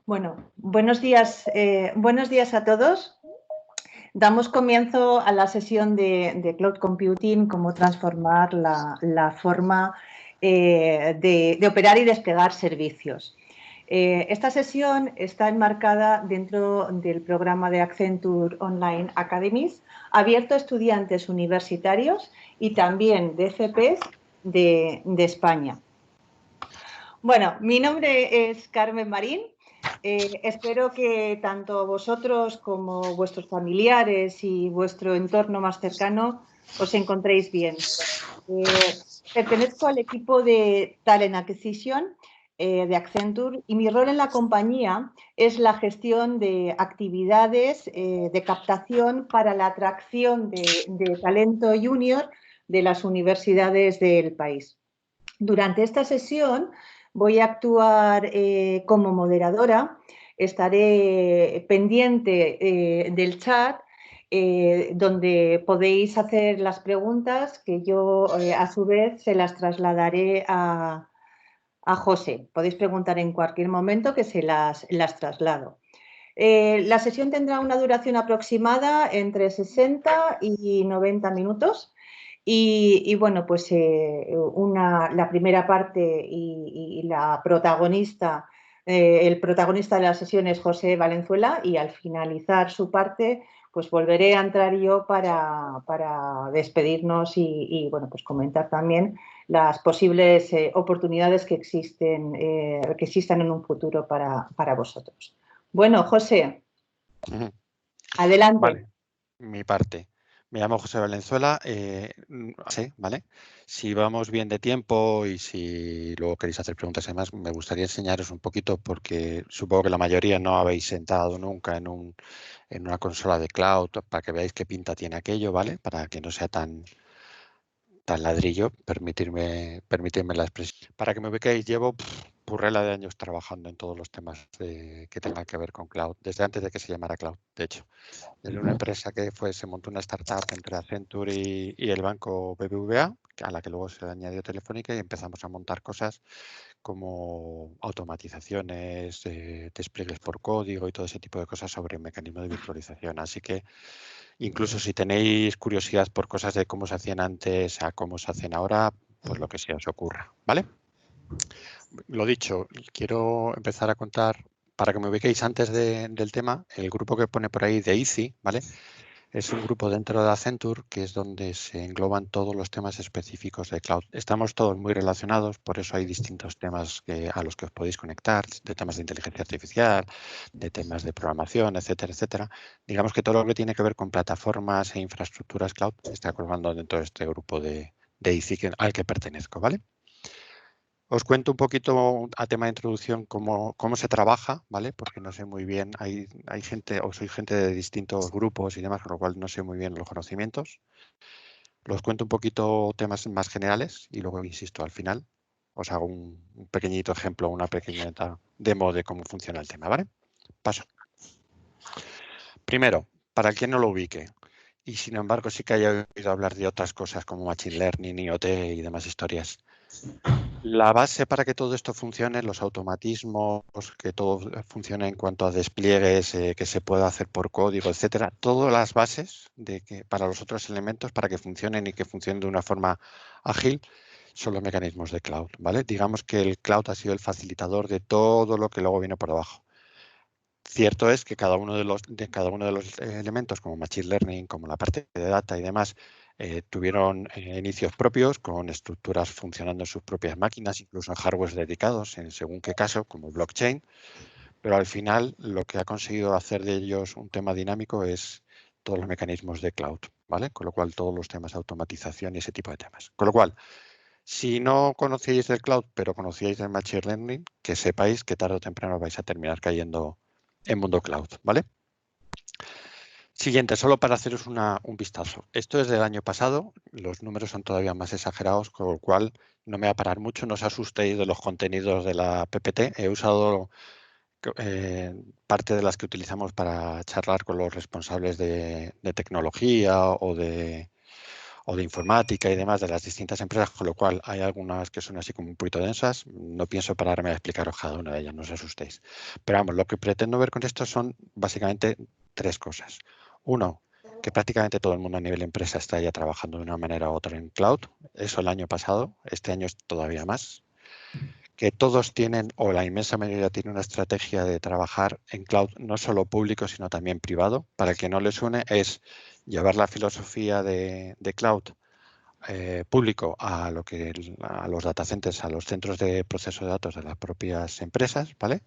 Bueno, buenos días a todos. Damos comienzo a la sesión de Cloud Computing, cómo transformar la forma de operar y desplegar servicios. Esta sesión está enmarcada dentro del programa de Accenture Online Academies, abierto a estudiantes universitarios y también de FPs de España. Bueno, mi nombre es Carmen Marín. Espero que tanto vosotros como vuestros familiares y vuestro entorno más cercano os encontréis bien. Pertenezco al equipo de Talent Acquisition de Accenture y mi rol en la compañía es la gestión de actividades de captación para la atracción de talento junior de las universidades del país. Durante esta sesión voy a actuar como moderadora, estaré pendiente del chat donde podéis hacer las preguntas que yo a su vez se las trasladaré a José. Podéis preguntar en cualquier momento que se las traslado. La sesión tendrá una duración aproximada entre 60 y 90 minutos. Y bueno, pues la primera parte y la protagonista, el protagonista de la sesión es José Valenzuela y al finalizar su parte, pues volveré a entrar yo para despedirnos y bueno, pues comentar también las posibles oportunidades que existan en un futuro para vosotros. Bueno, José, adelante. Vale, mi parte. Me llamo José Valenzuela, sí, ¿vale? Si vamos bien de tiempo y si luego queréis hacer preguntas y demás, me gustaría enseñaros un poquito porque supongo que la mayoría no habéis sentado nunca en una consola de cloud para que veáis qué pinta tiene aquello, ¿vale? Para que no sea tan ladrillo, permitirme la expresión. Para que me ubiquéis, llevo purrela de años trabajando en todos los temas que tengan que ver con cloud, desde antes de que se llamara cloud, de hecho. Desde una empresa que se montó una startup entre Accenture y el banco BBVA, a la que luego se le añadió Telefónica y empezamos a montar cosas como automatizaciones, despliegues por código y todo ese tipo de cosas sobre mecanismos de virtualización. Así que incluso si tenéis curiosidad por cosas de cómo se hacían antes a cómo se hacen ahora, pues lo que se os ocurra, ¿vale? Lo dicho, quiero empezar a contar, para que me ubiquéis antes del tema, el grupo que pone por ahí de Easy, ¿vale? Es un grupo dentro de Accenture que es donde se engloban todos los temas específicos de cloud. Estamos todos muy relacionados, por eso hay distintos temas a los que os podéis conectar, de temas de inteligencia artificial, de temas de programación, etcétera, etcétera. Digamos que todo lo que tiene que ver con plataformas e infraestructuras cloud se está colgando dentro de este grupo de ICI al que pertenezco, ¿vale? Os cuento un poquito a tema de introducción cómo se trabaja, ¿vale? Porque no sé muy bien, hay gente o soy gente de distintos grupos y demás, con lo cual no sé muy bien los conocimientos. Os cuento un poquito temas más generales y luego, insisto, al final os hago un pequeñito ejemplo, una pequeña demo de cómo funciona el tema, ¿vale? Paso. Primero, para quien no lo ubique, y sin embargo sí que haya oído hablar de otras cosas como Machine Learning, IoT y demás historias. La base para que todo esto funcione, los automatismos, que todo funcione en cuanto a despliegues, que se pueda hacer por código, etcétera, todas las bases para los otros elementos, para que funcionen y que funcionen de una forma ágil, son los mecanismos de cloud, ¿vale? Digamos que el cloud ha sido el facilitador de todo lo que luego viene por debajo. Cierto es que cada uno de los elementos, como Machine Learning, como la parte de data y demás, tuvieron inicios propios con estructuras funcionando en sus propias máquinas, incluso en hardware dedicados, en según qué caso, como blockchain, pero al final lo que ha conseguido hacer de ellos un tema dinámico es todos los mecanismos de cloud, ¿vale? Con lo cual todos los temas de automatización y ese tipo de temas. Con lo cual, si no conocíais del cloud, pero conocíais del Machine Learning, que sepáis que tarde o temprano vais a terminar cayendo en mundo cloud, ¿vale? Siguiente, solo para haceros un vistazo. Esto es del año pasado, los números son todavía más exagerados, con lo cual no me va a parar mucho, no os asustéis de los contenidos de la PPT. He usado parte de las que utilizamos para charlar con los responsables de tecnología o de o de informática y demás de las distintas empresas, con lo cual hay algunas que son así como un poquito densas. No pienso pararme a explicaros cada una de ellas, no os asustéis. Pero vamos, lo que pretendo ver con esto son básicamente tres cosas. Uno, que prácticamente todo el mundo a nivel empresa está ya trabajando de una manera u otra en cloud. Eso el año pasado, este año es todavía más. Que todos tienen, o la inmensa mayoría tiene una estrategia de trabajar en cloud, no solo público, sino también privado. Para el que no le suene, es llevar la filosofía de cloud público a a los data centers, a los centros de proceso de datos de las propias empresas, ¿vale?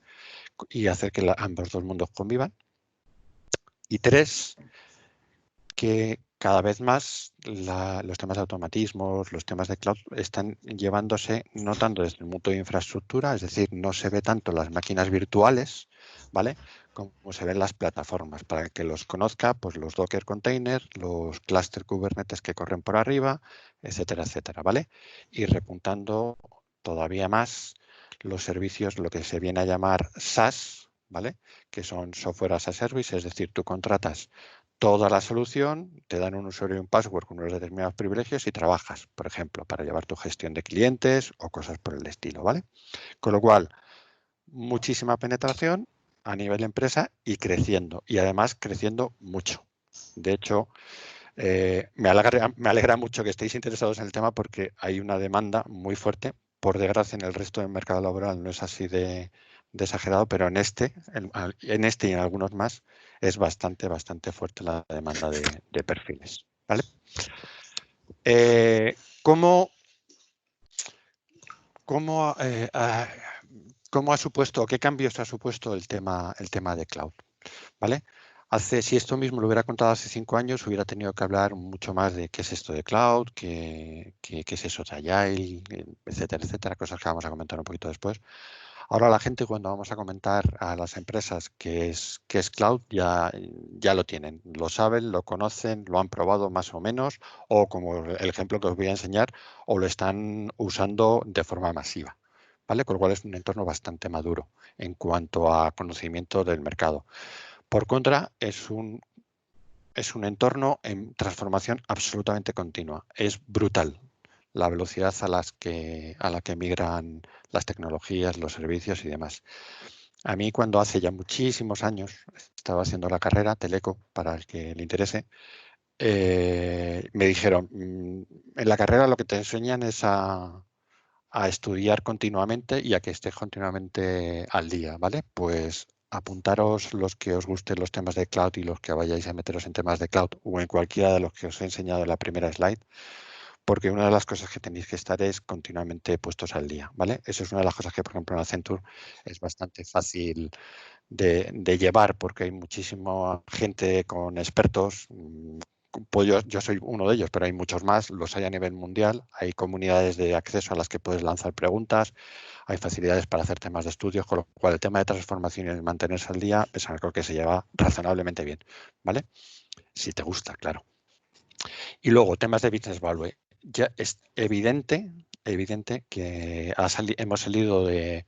Y hacer que ambos dos mundos convivan. Y tres, que cada vez más los temas de automatismos, los temas de cloud están llevándose no tanto desde el punto de infraestructura, es decir, no se ve tanto las máquinas virtuales, ¿vale? Como se ven las plataformas. Para el que los conozca, pues los Docker containers, los cluster Kubernetes que corren por arriba, etcétera, etcétera, ¿vale? Y repuntando todavía más los servicios, lo que se viene a llamar SaaS, ¿vale? Que son Software as a Service, es decir, tú contratas toda la solución, te dan un usuario y un password con unos determinados privilegios y trabajas, por ejemplo, para llevar tu gestión de clientes o cosas por el estilo, ¿vale? Con lo cual, muchísima penetración a nivel empresa y creciendo, y además creciendo mucho. De hecho, me alegra mucho que estéis interesados en el tema porque hay una demanda muy fuerte. Por desgracia, en el resto del mercado laboral no es así de exagerado, pero en este y en algunos más es bastante fuerte la demanda de perfiles. ¿Vale? ¿Cómo ha supuesto, qué cambios ha supuesto el tema de cloud? ¿Vale? Si esto mismo lo hubiera contado hace 5 años, hubiera tenido que hablar mucho más de qué es esto de cloud, qué es eso de Agile, etcétera, etcétera, cosas que vamos a comentar un poquito después. Ahora la gente, cuando vamos a comentar a las empresas qué es cloud, ya lo tienen, lo saben, lo conocen, lo han probado más o menos, o como el ejemplo que os voy a enseñar, o lo están usando de forma masiva. ¿Vale? Con lo cual es un entorno bastante maduro en cuanto a conocimiento del mercado. Por contra, es un entorno en transformación absolutamente continua. Es brutal la velocidad a la que migran las tecnologías, los servicios y demás. A mí, cuando hace ya muchísimos años estaba haciendo la carrera Teleco, para el que le interese, me dijeron, en la carrera lo que te enseñan es a estudiar continuamente y a que estés continuamente al día, ¿vale? Pues apuntaros los que os gusten los temas de cloud y los que vayáis a meteros en temas de cloud o en cualquiera de los que os he enseñado en la primera slide, porque una de las cosas que tenéis que estar es continuamente puestos al día, ¿vale? Eso es una de las cosas que, por ejemplo, en Accenture es bastante fácil de llevar porque hay muchísima gente con expertos. Pues yo soy uno de ellos, pero hay muchos más, los hay a nivel mundial, hay comunidades de acceso a las que puedes lanzar preguntas, hay facilidades para hacer temas de estudios, con lo cual el tema de transformación y mantenerse al día es algo que se lleva razonablemente bien, ¿vale? Si te gusta, claro. Y luego, temas de Business Value. Ya es evidente que hemos salido de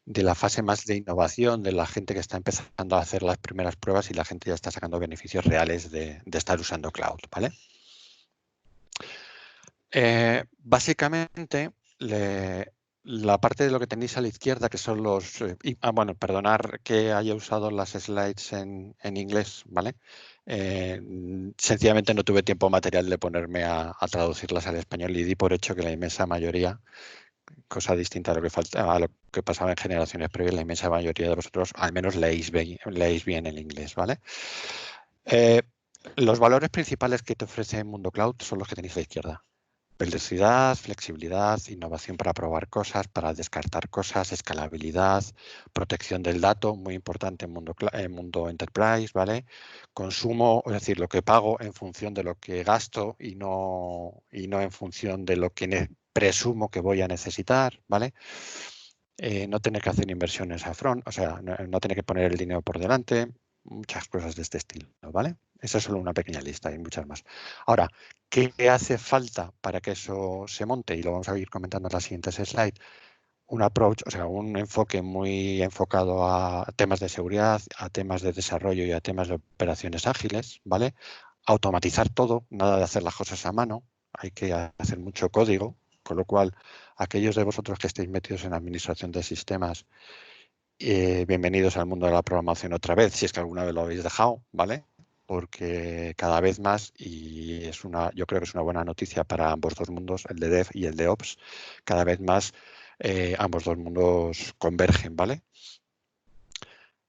la fase más de innovación, de la gente que está empezando a hacer las primeras pruebas y la gente ya está sacando beneficios reales de estar usando cloud, ¿vale? Básicamente, la parte de lo que tenéis a la izquierda, que son los... bueno, perdonar que haya usado las slides en inglés, ¿vale? Sencillamente no tuve tiempo material de ponerme a traducirlas al español y di por hecho que la inmensa mayoría, cosa distinta a lo que pasaba en generaciones previas, la inmensa mayoría de vosotros al menos leéis bien el inglés, ¿vale? Los valores principales que te ofrece Mundo Cloud son los que tenéis a la izquierda. Velocidad, flexibilidad, innovación para probar cosas, para descartar cosas, escalabilidad, protección del dato, muy importante en mundo enterprise, ¿vale? Consumo, es decir, lo que pago en función de lo que gasto y no en función de lo que presumo que voy a necesitar, ¿vale? No tener que hacer inversiones a front, o sea, no tener que poner el dinero por delante, muchas cosas de este estilo, ¿vale? Esa es solo una pequeña lista, hay muchas más. Ahora, ¿qué hace falta para que eso se monte? Y lo vamos a ir comentando en las siguientes slides. Un approach, o sea, un enfoque muy enfocado a temas de seguridad, a temas de desarrollo y a temas de operaciones ágiles, ¿vale? Automatizar todo, nada de hacer las cosas a mano, hay que hacer mucho código, con lo cual aquellos de vosotros que estéis metidos en administración de sistemas, bienvenidos al mundo de la programación otra vez, si es que alguna vez lo habéis dejado, ¿vale? Porque cada vez más, y yo creo que es una buena noticia para ambos dos mundos, el de Dev y el de Ops, cada vez más ambos dos mundos convergen, ¿vale?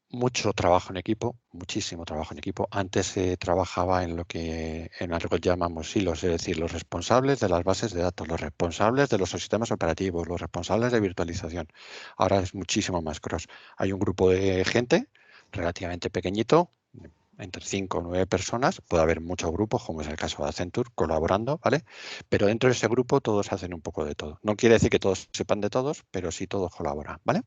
Mucho trabajo en equipo, muchísimo trabajo en equipo. Antes se trabajaba en lo que en algo llamamos silos, es decir, los responsables de las bases de datos, los responsables de los sistemas operativos, los responsables de virtualización. Ahora es muchísimo más cross. Hay un grupo de gente relativamente pequeñito, entre 5 o 9 personas, puede haber muchos grupos, como es el caso de Accenture, colaborando, ¿vale? Pero dentro de ese grupo todos hacen un poco de todo. No quiere decir que todos sepan de todos, pero sí todos colaboran, ¿vale?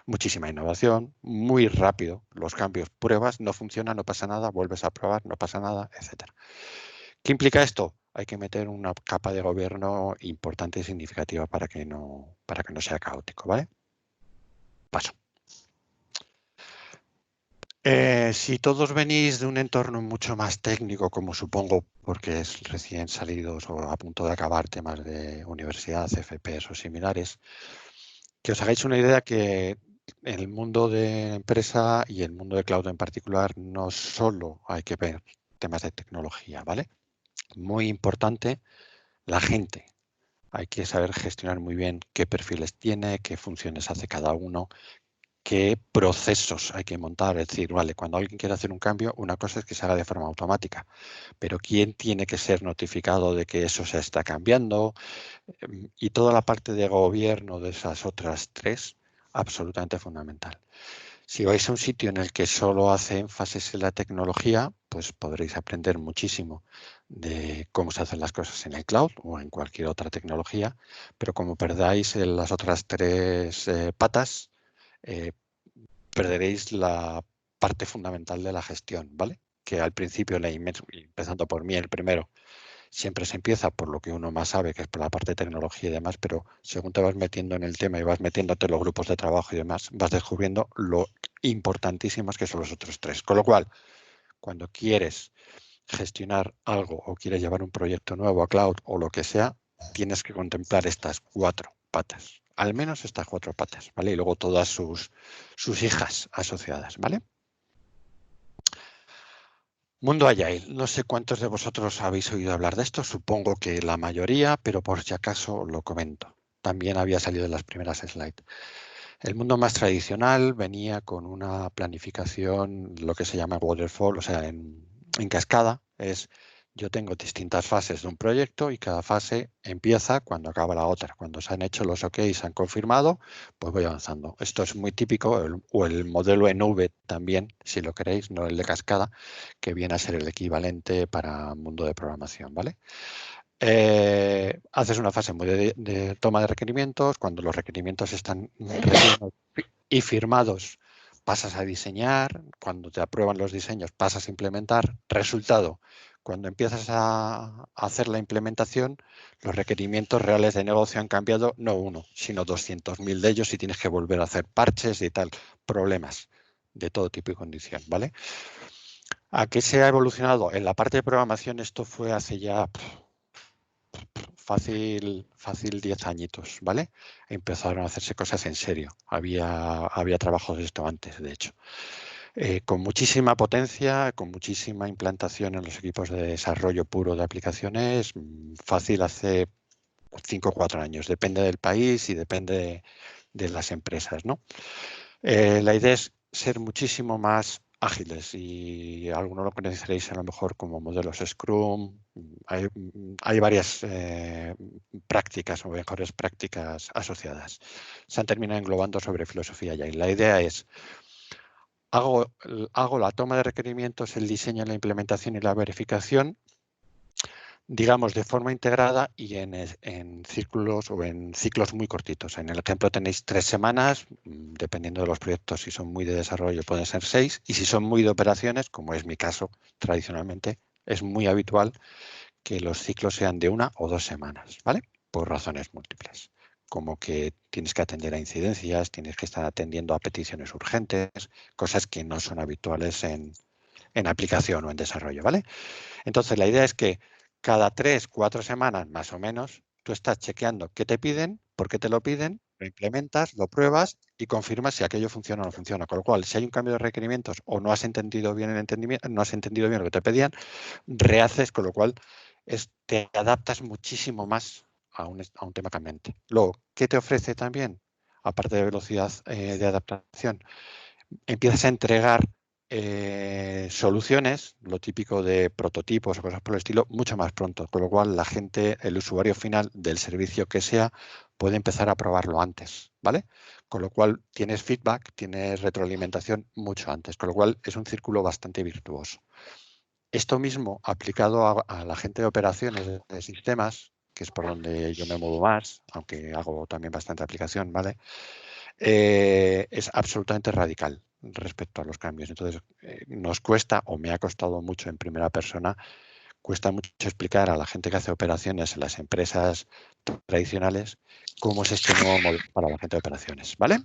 Muchísima innovación, muy rápido, los cambios, pruebas, no funciona, no pasa nada, vuelves a probar, no pasa nada, etcétera. ¿Qué implica esto? Hay que meter una capa de gobierno importante y significativa para que no sea caótico, ¿vale? Paso. Si todos venís de un entorno mucho más técnico, como supongo, porque es recién salidos o a punto de acabar temas de universidad, FPs o similares, que os hagáis una idea que en el mundo de empresa y el mundo de cloud en particular no solo hay que ver temas de tecnología, ¿vale? Muy importante la gente. Hay que saber gestionar muy bien qué perfiles tiene, qué funciones hace cada uno, qué procesos hay que montar. Es decir, vale, cuando alguien quiere hacer un cambio, una cosa es que se haga de forma automática, pero ¿quién tiene que ser notificado de que eso se está cambiando? Y toda la parte de gobierno de esas otras tres, absolutamente fundamental. Si vais a un sitio en el que solo hace énfasis en la tecnología, pues podréis aprender muchísimo de cómo se hacen las cosas en el cloud o en cualquier otra tecnología, pero como perdáis en las otras tres patas, eh, perderéis la parte fundamental de la gestión, ¿vale? Que al principio, empezando por mí el primero, siempre se empieza por lo que uno más sabe, que es por la parte de tecnología y demás, pero según te vas metiendo en el tema y vas metiéndote en los grupos de trabajo y demás, vas descubriendo lo importantísimos que son los otros tres. Con lo cual, cuando quieres gestionar algo o quieres llevar un proyecto nuevo a cloud o lo que sea, tienes que contemplar estas cuatro patas, al menos estas cuatro patas, ¿vale? Y luego todas sus hijas asociadas, ¿vale? Mundo Agile. No sé cuántos de vosotros habéis oído hablar de esto, supongo que la mayoría, pero por si acaso lo comento. También había salido en las primeras slides. El mundo más tradicional venía con una planificación, lo que se llama waterfall, o sea, en cascada. Yo tengo distintas fases de un proyecto y cada fase empieza cuando acaba la otra. Cuando se han hecho los OK y se han confirmado, pues voy avanzando. Esto es muy típico, o el modelo en V también, si lo queréis, no el de cascada, que viene a ser el equivalente para mundo de programación, ¿vale? Haces una fase muy de toma de requerimientos. Cuando los requerimientos están recibidos y firmados, pasas a diseñar. Cuando te aprueban los diseños, pasas a implementar. Resultado, cuando empiezas a hacer la implementación, los requerimientos reales de negocio han cambiado, no uno, sino 200.000 de ellos y tienes que volver a hacer parches y tal. Problemas de todo tipo y condición, ¿vale? ¿A qué se ha evolucionado? En la parte de programación esto fue hace ya fácil 10 añitos, ¿vale? Empezaron a hacerse cosas en serio. Había trabajos de esto antes, de hecho. Con muchísima potencia, con muchísima implantación en los equipos de desarrollo puro de aplicaciones, fácil hace 5 o 4 años. Depende del país y depende de las empresas, ¿no? La idea es ser muchísimo más ágiles y algunos lo conoceréis a lo mejor como modelos Scrum. Hay varias prácticas o mejores prácticas asociadas. Se han terminado englobando sobre filosofía Agile. La idea es hago la toma de requerimientos, el diseño, la implementación y la verificación, digamos, de forma integrada y en círculos o en ciclos muy cortitos. En el ejemplo tenéis 3 semanas, dependiendo de los proyectos, si son muy de desarrollo pueden ser 6, y si son muy de operaciones, como es mi caso tradicionalmente, es muy habitual que los ciclos sean de 1 o 2 semanas, ¿vale? Por razones múltiples, como que tienes que atender a incidencias, tienes que estar atendiendo a peticiones urgentes, cosas que no son habituales en aplicación o en desarrollo, ¿vale? Entonces, la idea es que cada 3, 4 semanas más o menos, tú estás chequeando qué te piden, por qué te lo piden, lo implementas, lo pruebas y confirmas si aquello funciona o no funciona. Con lo cual, si hay un cambio de requerimientos o no has entendido bien el entendimiento, no has entendido bien lo que te pedían, rehaces, con lo cual te adaptas muchísimo más a un tema cambiante. Luego, ¿qué te ofrece también? Aparte de velocidad de adaptación, empiezas a entregar soluciones, lo típico de prototipos o cosas por el estilo, mucho más pronto, con lo cual la gente, el usuario final del servicio que sea, puede empezar a probarlo antes, ¿vale? Con lo cual tienes feedback, tienes retroalimentación mucho antes, con lo cual es un círculo bastante virtuoso. Esto mismo aplicado a la gente de operaciones de sistemas, que es por donde yo me muevo más, aunque hago también bastante aplicación, ¿vale? Es absolutamente radical respecto a los cambios. Entonces, nos cuesta, o me ha costado mucho en primera persona, cuesta mucho explicar a la gente que hace operaciones en las empresas tradicionales cómo es este nuevo modelo para la gente de operaciones, ¿vale?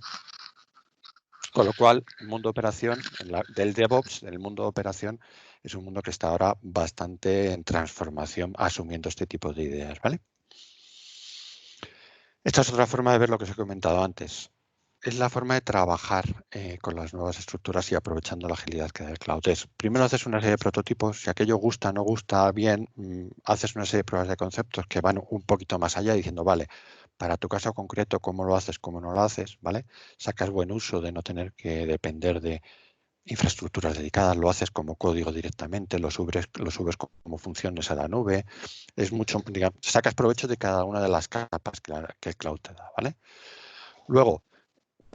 Con lo cual, el mundo de operación, del DevOps, el mundo de operación, es un mundo que está ahora bastante en transformación, asumiendo este tipo de ideas, ¿vale? Esta es otra forma de ver lo que os he comentado antes. Es la forma de trabajar con las nuevas estructuras y aprovechando la agilidad que da el cloud. Primero haces una serie de prototipos, si aquello gusta, no gusta bien, haces una serie de pruebas de conceptos que van un poquito más allá diciendo, vale, para tu caso concreto, cómo lo haces, cómo no lo haces, ¿vale? Sacas buen uso de no tener que depender de infraestructuras dedicadas, lo haces como código directamente, lo subes como funciones a la nube. Es mucho, digamos, sacas provecho de cada una de las capas que el cloud te da, ¿vale? Luego,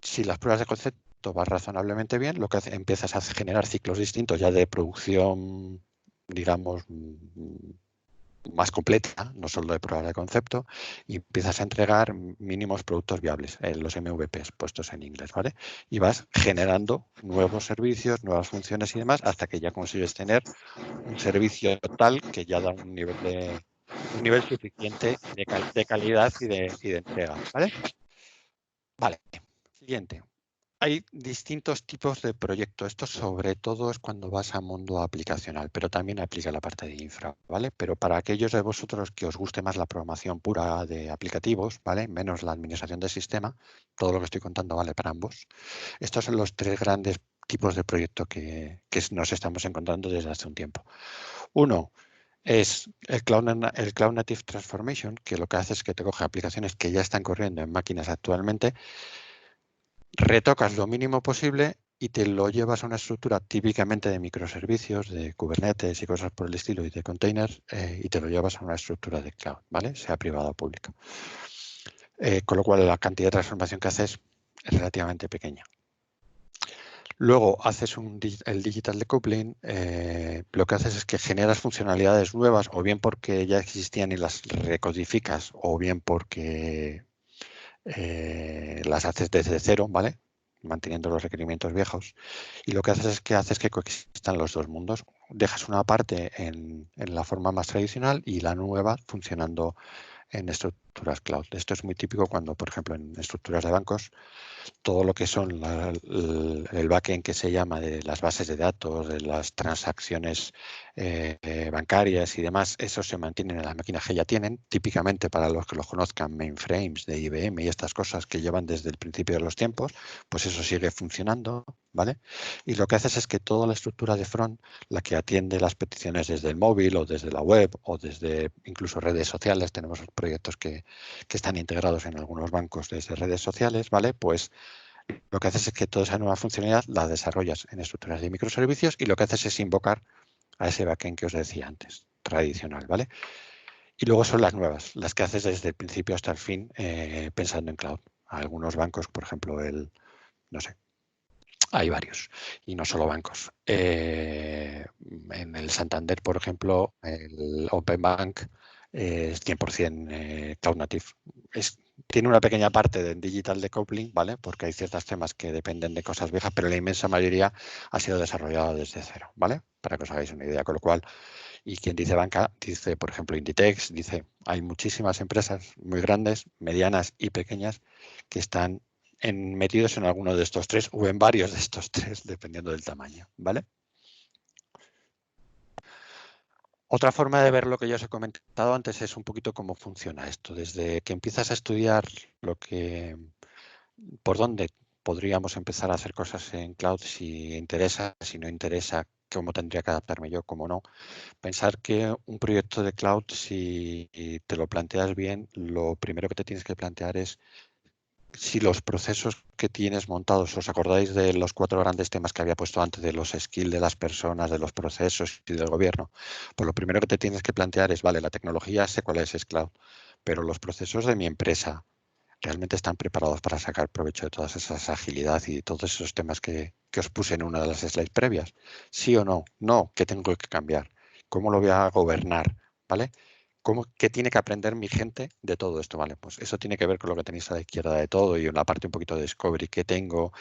si las pruebas de concepto van razonablemente bien, lo que empiezas a generar ciclos distintos ya de producción, digamos, más completa, no solo de pruebas de concepto, y empiezas a entregar mínimos productos viables, los MVPs puestos en inglés, ¿vale? Y vas generando nuevos servicios, nuevas funciones y demás, hasta que ya consigues tener un servicio tal que ya da un nivel suficiente de calidad y de entrega, ¿vale? Vale, siguiente. Hay distintos tipos de proyectos. Esto sobre todo es cuando vas a mundo aplicacional, pero también aplica la parte de infra, ¿vale? Pero para aquellos de vosotros que os guste más la programación pura de aplicativos, ¿vale? Menos la administración del sistema, todo lo que estoy contando vale para ambos. Estos son los tres grandes tipos de proyecto que nos estamos encontrando desde hace un tiempo. Uno es el Cloud Native Transformation, que lo que hace es que te coge aplicaciones que ya están corriendo en máquinas actualmente, retocas lo mínimo posible y te lo llevas a una estructura típicamente de microservicios, de Kubernetes y cosas por el estilo y de containers, y te lo llevas a una estructura de cloud, ¿vale? Sea privada o pública. Con lo cual la cantidad de transformación que haces es relativamente pequeña. Luego haces el digital decoupling, lo que haces es que generas funcionalidades nuevas, o bien porque ya existían y las recodificas, o bien porque las haces desde cero, ¿vale? Manteniendo los requerimientos viejos. Y lo que haces que coexistan los dos mundos. Dejas una parte en la forma más tradicional y la nueva funcionando en estructuras cloud. Esto es muy típico cuando, por ejemplo, en estructuras de bancos, todo lo que son el backend que se llama de las bases de datos, de las transacciones bancarias y demás, eso se mantiene en las máquinas que ya tienen. Típicamente, para los que los conozcan, mainframes de IBM y estas cosas que llevan desde el principio de los tiempos, pues eso sigue funcionando, ¿vale? Y lo que haces es que toda la estructura de front, la que atiende las peticiones desde el móvil o desde la web o desde incluso redes sociales, tenemos proyectos que están integrados en algunos bancos desde redes sociales, ¿vale? Pues lo que haces es que toda esa nueva funcionalidad la desarrollas en estructuras de microservicios y lo que haces es invocar a ese backend que os decía antes, tradicional, ¿vale? Y luego son las nuevas, las que haces desde el principio hasta el fin pensando en cloud. Algunos bancos, por ejemplo, no sé, hay varios y no solo bancos. En el Santander, por ejemplo, el Open Bank es 100% Cloud Native. Tiene una pequeña parte de digital decoupling, ¿vale? Porque hay ciertos temas que dependen de cosas viejas, pero la inmensa mayoría ha sido desarrollada desde cero, ¿vale? Para que os hagáis una idea. Con lo cual, y quien dice banca, dice, por ejemplo, Inditex, dice, hay muchísimas empresas muy grandes, medianas y pequeñas que están metidos en alguno de estos tres o en varios de estos tres, dependiendo del tamaño, ¿vale? Otra forma de ver lo que ya os he comentado antes es un poquito cómo funciona esto. Desde que empiezas a estudiar por dónde podríamos empezar a hacer cosas en cloud, si interesa, si no interesa, cómo tendría que adaptarme yo, cómo no. Pensar que un proyecto de cloud, si te lo planteas bien, lo primero que te tienes que plantear es si los procesos que tienes montados, ¿os acordáis de los 4 grandes temas que había puesto antes, de los skills de las personas, de los procesos y del gobierno? Pues lo primero que te tienes que plantear es, vale, la tecnología sé cuál es cloud, pero los procesos de mi empresa realmente están preparados para sacar provecho de todas esas agilidad y todos esos temas que os puse en una de las slides previas. ¿Sí o no? No, ¿qué tengo que cambiar? ¿Cómo lo voy a gobernar? ¿Vale? ¿Qué tiene que aprender mi gente de todo esto? Vale, pues eso tiene que ver con lo que tenéis a la izquierda de todo y en la parte un poquito de discovery. ¿Qué tengo?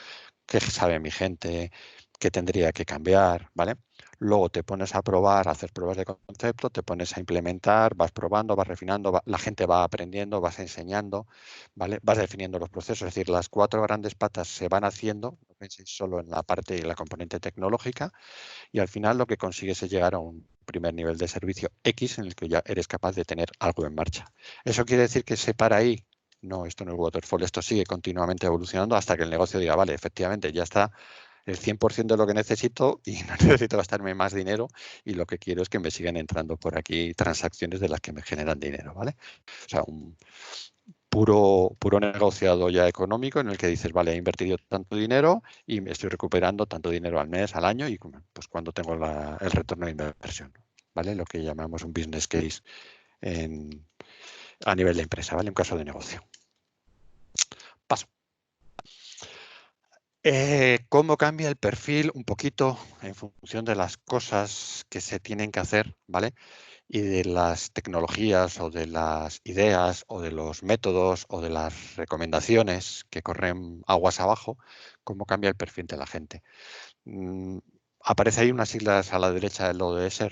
¿Qué sabe mi gente? ¿Qué tendría que cambiar? ¿Vale? Luego te pones a probar, a hacer pruebas de concepto, te pones a implementar, vas probando, vas refinando, la gente va aprendiendo, vas enseñando, ¿vale? Vas definiendo los procesos, es decir, las 4 grandes patas se van haciendo, no penséis solo en la parte y la componente tecnológica, y al final lo que consigues es llegar a un primer nivel de servicio X en el que ya eres capaz de tener algo en marcha. ¿Eso quiere decir que se para ahí? No, esto no es waterfall, esto sigue continuamente evolucionando hasta que el negocio diga, vale, efectivamente, ya está el 100% de lo que necesito y no necesito gastarme más dinero y lo que quiero es que me sigan entrando por aquí transacciones de las que me generan dinero, ¿vale? O sea, un puro negociado ya económico en el que dices, vale, he invertido tanto dinero y me estoy recuperando tanto dinero al mes, al año y pues cuando tengo el retorno de inversión, ¿vale? Lo que llamamos un business case a nivel de empresa, ¿vale? Un caso de negocio. Paso. ¿Cómo cambia el perfil? Un poquito en función de las cosas que se tienen que hacer, ¿vale? Y de las tecnologías o de las ideas o de los métodos o de las recomendaciones que corren aguas abajo, cómo cambia el perfil de la gente. Aparece ahí unas siglas a la derecha del ODS.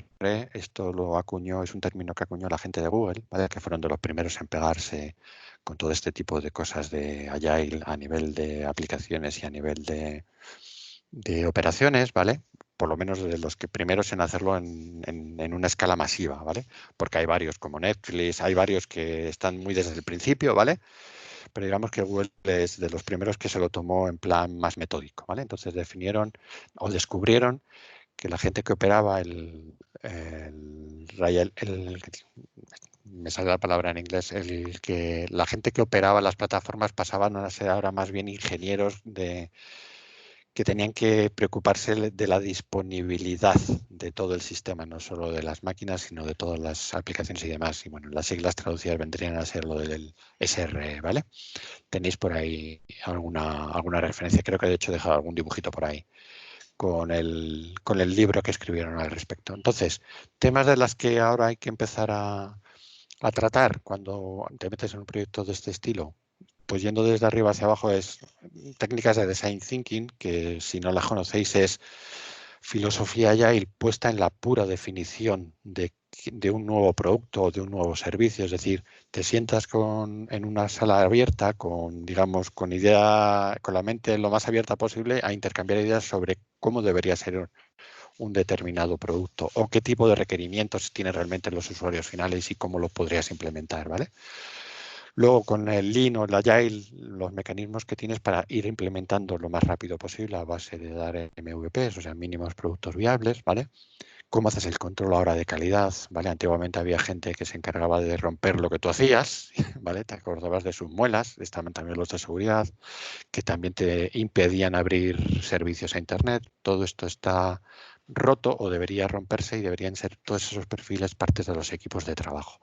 Esto lo acuñó, es un término que acuñó la gente de Google, ¿vale? Que fueron de los primeros en pegarse con todo este tipo de cosas de Agile a nivel de aplicaciones y a nivel de operaciones, ¿vale? Por lo menos de los que primeros en hacerlo en una escala masiva, ¿vale? Porque hay varios como Netflix, hay varios que están muy desde el principio, ¿vale? Pero digamos que Google es de los primeros que se lo tomó en plan más metódico, ¿vale? Entonces definieron o descubrieron que la gente que operaba me sale la palabra en inglés, el que la gente que operaba las plataformas pasaban a ser ahora más bien ingenieros que tenían que preocuparse de la disponibilidad de todo el sistema, no solo de las máquinas, sino de todas las aplicaciones y demás. Y bueno, las siglas traducidas vendrían a ser lo del SRE, ¿vale? Tenéis por ahí alguna referencia, creo que de hecho he dejado algún dibujito por ahí con el libro que escribieron al respecto. Entonces, temas de las que ahora hay que empezar a tratar cuando te metes en un proyecto de este estilo, pues yendo desde arriba hacia abajo es técnicas de design thinking, que si no las conocéis es filosofía agile puesta en la pura definición de un nuevo producto o de un nuevo servicio. Es decir, te sientas en una sala abierta digamos, con la mente lo más abierta posible a intercambiar ideas sobre cómo debería ser un determinado producto o qué tipo de requerimientos tienen realmente los usuarios finales y cómo lo podrías implementar, ¿vale? Luego, con el Lean o el Agile, los mecanismos que tienes para ir implementando lo más rápido posible a base de dar MVPs, o sea, mínimos productos viables, ¿vale? ¿Cómo haces el control ahora de calidad? ¿Vale? Antiguamente había gente que se encargaba de romper lo que tú hacías, ¿vale? Te acordabas de sus muelas, estaban también los de seguridad, que también te impedían abrir servicios a Internet. Todo esto está roto o debería romperse y deberían ser todos esos perfiles partes de los equipos de trabajo.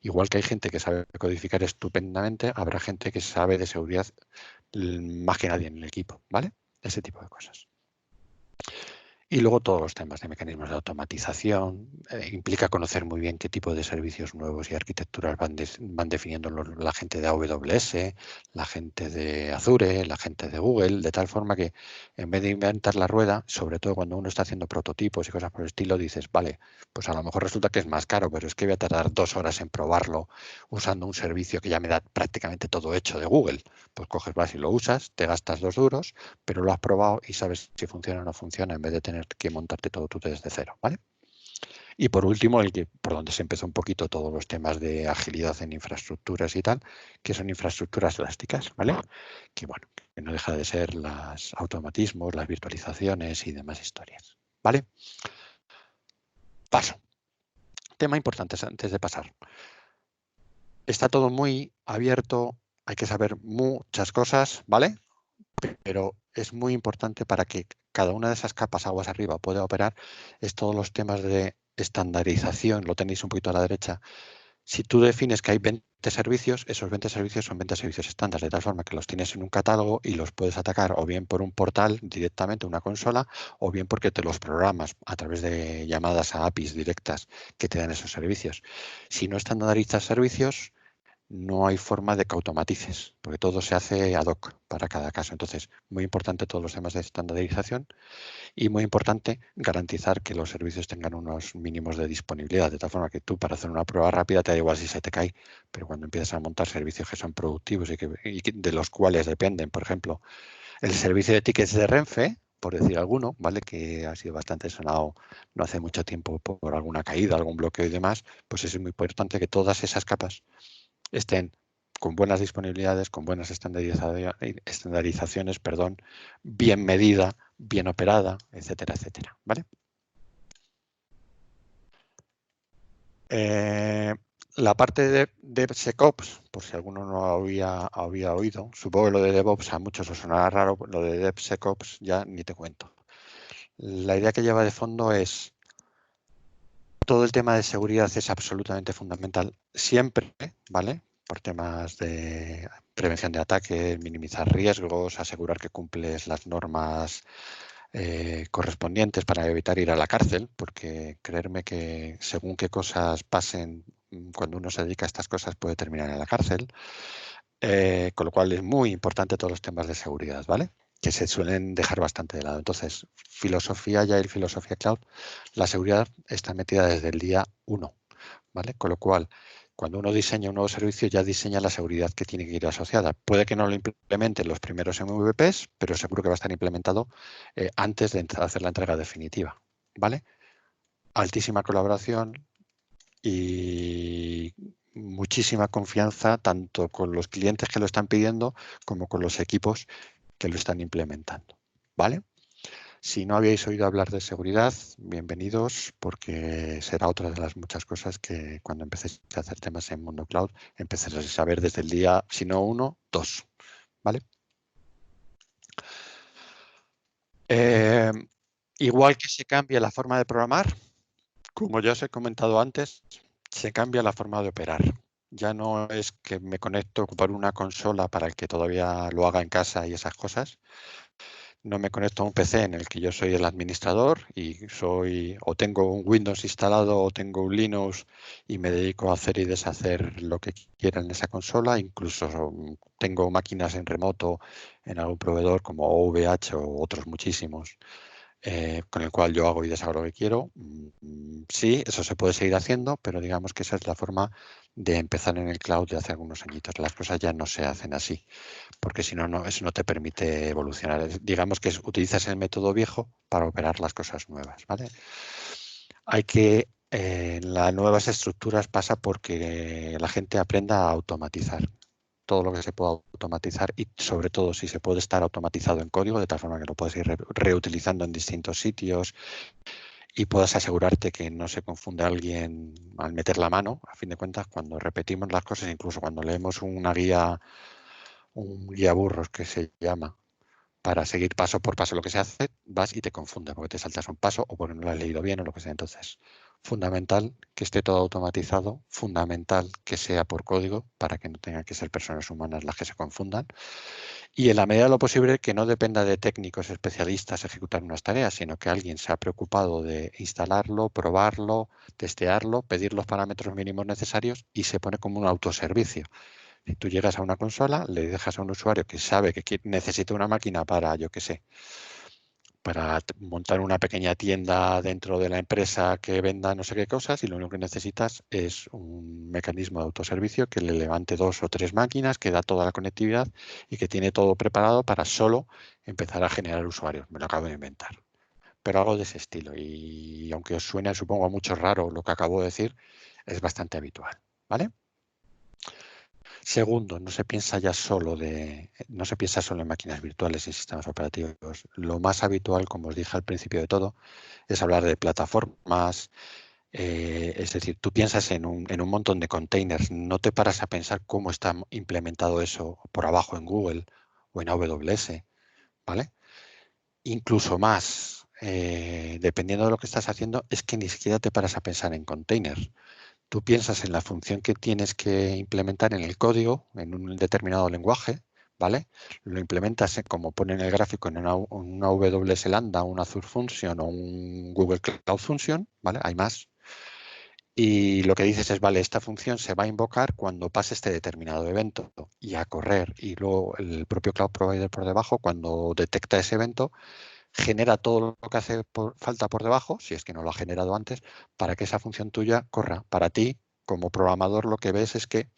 Igual que hay gente que sabe codificar estupendamente, habrá gente que sabe de seguridad más que nadie en el equipo, ¿vale? Ese tipo de cosas. Y luego todos los temas de mecanismos de automatización. Implica conocer muy bien qué tipo de servicios nuevos y arquitecturas van definiendo la gente de AWS, la gente de Azure, la gente de Google, de tal forma que en vez de inventar la rueda, sobre todo cuando uno está haciendo prototipos y cosas por el estilo, dices, vale, pues a lo mejor resulta que es más caro, pero es que voy a tardar 2 horas en probarlo usando un servicio que ya me da prácticamente todo hecho de Google. Pues coges, vas y lo usas, te gastas 2 duros, pero lo has probado y sabes si funciona o no funciona en vez de tener que montarte todo tú desde cero, ¿vale? Y por último, por donde se empezó un poquito todos los temas de agilidad en infraestructuras y tal, que son infraestructuras elásticas, ¿vale? Que bueno, que no deja de ser los automatismos, las virtualizaciones y demás historias, ¿vale? Paso. Tema importante antes de pasar. Está todo muy abierto, hay que saber muchas cosas, ¿vale? Pero es muy importante para que cada una de esas capas aguas arriba pueda operar, es todos los temas de estandarización, lo tenéis un poquito a la derecha. Si tú defines que hay 20 servicios, esos 20 servicios son 20 servicios estándar, de tal forma que los tienes en un catálogo y los puedes atacar o bien por un portal directamente, una consola, o bien porque te los programas a través de llamadas a APIs directas que te dan esos servicios. Si no estandarizas servicios, no hay forma de que automatices, porque todo se hace ad hoc para cada caso. Entonces, muy importante todos los temas de estandarización y muy importante garantizar que los servicios tengan unos mínimos de disponibilidad, de tal forma que tú para hacer una prueba rápida te da igual si se te cae, pero cuando empiezas a montar servicios que son productivos de los cuales dependen, por ejemplo, el servicio de tickets de Renfe, por decir alguno, ¿vale? Que ha sido bastante sonado no hace mucho tiempo por alguna caída, algún bloqueo y demás, pues es muy importante que todas esas capas estén con buenas disponibilidades, con buenas estandarizaciones, perdón, bien medida, bien operada, etcétera, etcétera, ¿vale? La parte de DevSecOps, por si alguno no había oído, supongo que lo de DevOps a muchos os sonará raro, lo de DevSecOps ya ni te cuento. La idea que lleva de fondo es todo el tema de seguridad es absolutamente fundamental siempre, ¿vale? Por temas de prevención de ataques, minimizar riesgos, asegurar que cumples las normas correspondientes para evitar ir a la cárcel, porque creerme que según qué cosas pasen cuando uno se dedica a estas cosas puede terminar en la cárcel, con lo cual es muy importante todos los temas de seguridad, ¿vale? Que se suelen dejar bastante de lado. Entonces, filosofía Agile, filosofía Cloud, la seguridad está metida desde el día 1, ¿vale? Con lo cual, cuando uno diseña un nuevo servicio, ya diseña la seguridad que tiene que ir asociada. Puede que no lo implementen los primeros MVPs, pero seguro que va a estar implementado antes de hacer la entrega definitiva, ¿vale? Altísima colaboración y muchísima confianza tanto con los clientes que lo están pidiendo como con los equipos que lo están implementando, ¿vale? Si no habíais oído hablar de seguridad, bienvenidos, porque será otra de las muchas cosas que cuando empecéis a hacer temas en Mundo Cloud, empezaréis a saber desde el día, si no 1, 2, ¿vale? Igual que se cambia la forma de programar, como ya os he comentado antes, se cambia la forma de operar. Ya no es que me conecto por una consola para el que todavía lo haga en casa y esas cosas. No me conecto a un PC en el que yo soy el administrador y o tengo un Windows instalado o tengo un Linux y me dedico a hacer y deshacer lo que quiera en esa consola. Incluso tengo máquinas en remoto en algún proveedor como OVH o otros muchísimos. Con el cual yo hago y deshago lo que quiero. Sí, eso se puede seguir haciendo, pero digamos que esa es la forma de empezar en el cloud de hace algunos añitos. Las cosas ya no se hacen así, porque si no, eso no te permite evolucionar. Digamos que utilizas el método viejo para operar las cosas nuevas, ¿vale? Hay que, en las nuevas estructuras pasa porque la gente aprenda a automatizar todo lo que se pueda automatizar y sobre todo si se puede estar automatizado en código de tal forma que lo puedes ir reutilizando en distintos sitios y puedas asegurarte que no se confunde alguien al meter la mano. A fin de cuentas, cuando repetimos las cosas, incluso cuando leemos un guía burros que se llama, para seguir paso por paso lo que se hace, vas y te confunde porque te saltas un paso o porque no lo has leído bien o lo que sea. Entonces, fundamental que esté todo automatizado, fundamental que sea por código para que no tengan que ser personas humanas las que se confundan y en la medida de lo posible que no dependa de técnicos especialistas ejecutar unas tareas, sino que alguien se ha preocupado de instalarlo, probarlo, testearlo, pedir los parámetros mínimos necesarios y se pone como un autoservicio. Si tú llegas a una consola, le dejas a un usuario que sabe que necesita una máquina para, yo qué sé, para montar una pequeña tienda dentro de la empresa que venda no sé qué cosas y lo único que necesitas es un mecanismo de autoservicio que le levante 2 o 3 máquinas, que da toda la conectividad y que tiene todo preparado para solo empezar a generar usuarios. Me lo acabo de inventar. pero algo de ese estilo. Y aunque os suene, supongo, a mucho raro lo que acabo de decir, es bastante habitual, ¿vale? Segundo, no se piensa solo en máquinas virtuales y sistemas operativos. Lo más habitual, como os dije al principio de todo, es hablar de plataformas. Es decir, tú piensas en un montón de containers, no te paras a pensar cómo está implementado eso por abajo en Google o en AWS, ¿vale? Incluso más, dependiendo de lo que estás haciendo, es que ni siquiera te paras a pensar en containers. Tú piensas en la función que tienes que implementar en el código, en un determinado lenguaje, ¿vale? Lo implementas como pone en el gráfico en una AWS Lambda, una Azure Function o un Google Cloud Function, ¿vale? Hay más. Y lo que dices es, vale, esta función se va a invocar cuando pase este determinado evento y a correr. Y luego el propio Cloud Provider por debajo, cuando detecta ese evento, genera todo lo que hace falta por debajo, si es que no lo ha generado antes, para que esa función tuya corra. Para ti, como programador, lo que ves es que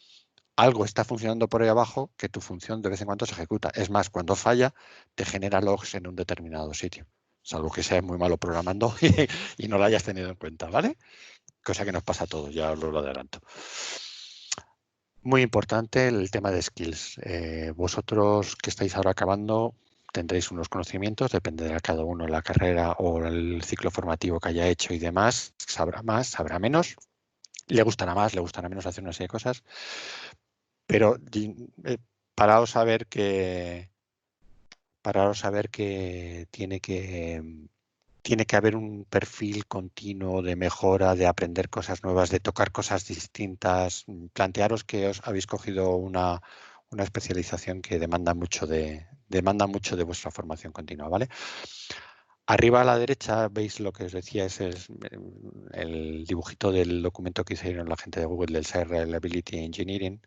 algo está funcionando por ahí abajo que tu función de vez en cuando se ejecuta. Es más, cuando falla, te genera logs en un determinado sitio. Salvo que seas muy malo programando y no lo hayas tenido en cuenta, ¿vale? Cosa que nos pasa a todos, ya os lo adelanto. Muy importante el tema de skills. Vosotros que estáis ahora acabando tendréis unos conocimientos, dependerá de cada uno la carrera o el ciclo formativo que haya hecho y demás, sabrá más, sabrá menos, le gustará más, le gustará menos hacer una serie de cosas, pero paraos a ver que tiene que haber un perfil continuo de mejora, de aprender cosas nuevas, de tocar cosas distintas. Plantearos que os habéis cogido una especialización que demanda mucho de vuestra formación continua, ¿vale? Arriba a la derecha veis lo que os decía, es el dibujito del documento que hicieron la gente de Google del Site Reliability Engineering.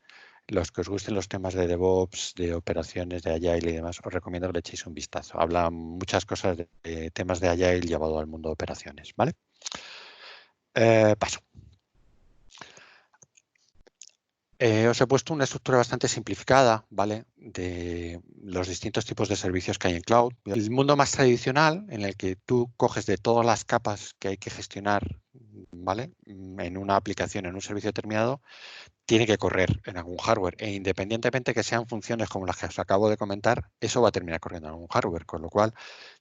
Los que os gusten los temas de DevOps, de operaciones, de Agile y demás, os recomiendo que le echéis un vistazo. Habla muchas cosas de temas de Agile llevado al mundo de operaciones, ¿vale? Paso. Os he puesto una estructura bastante simplificada, ¿vale? De los distintos tipos de servicios que hay en cloud. El mundo más tradicional, en el que tú coges de todas las capas que hay que gestionar, ¿vale? En una aplicación, en un servicio determinado, tiene que correr en algún hardware. E independientemente que sean funciones como las que os acabo de comentar, eso va a terminar corriendo en algún hardware. Con lo cual,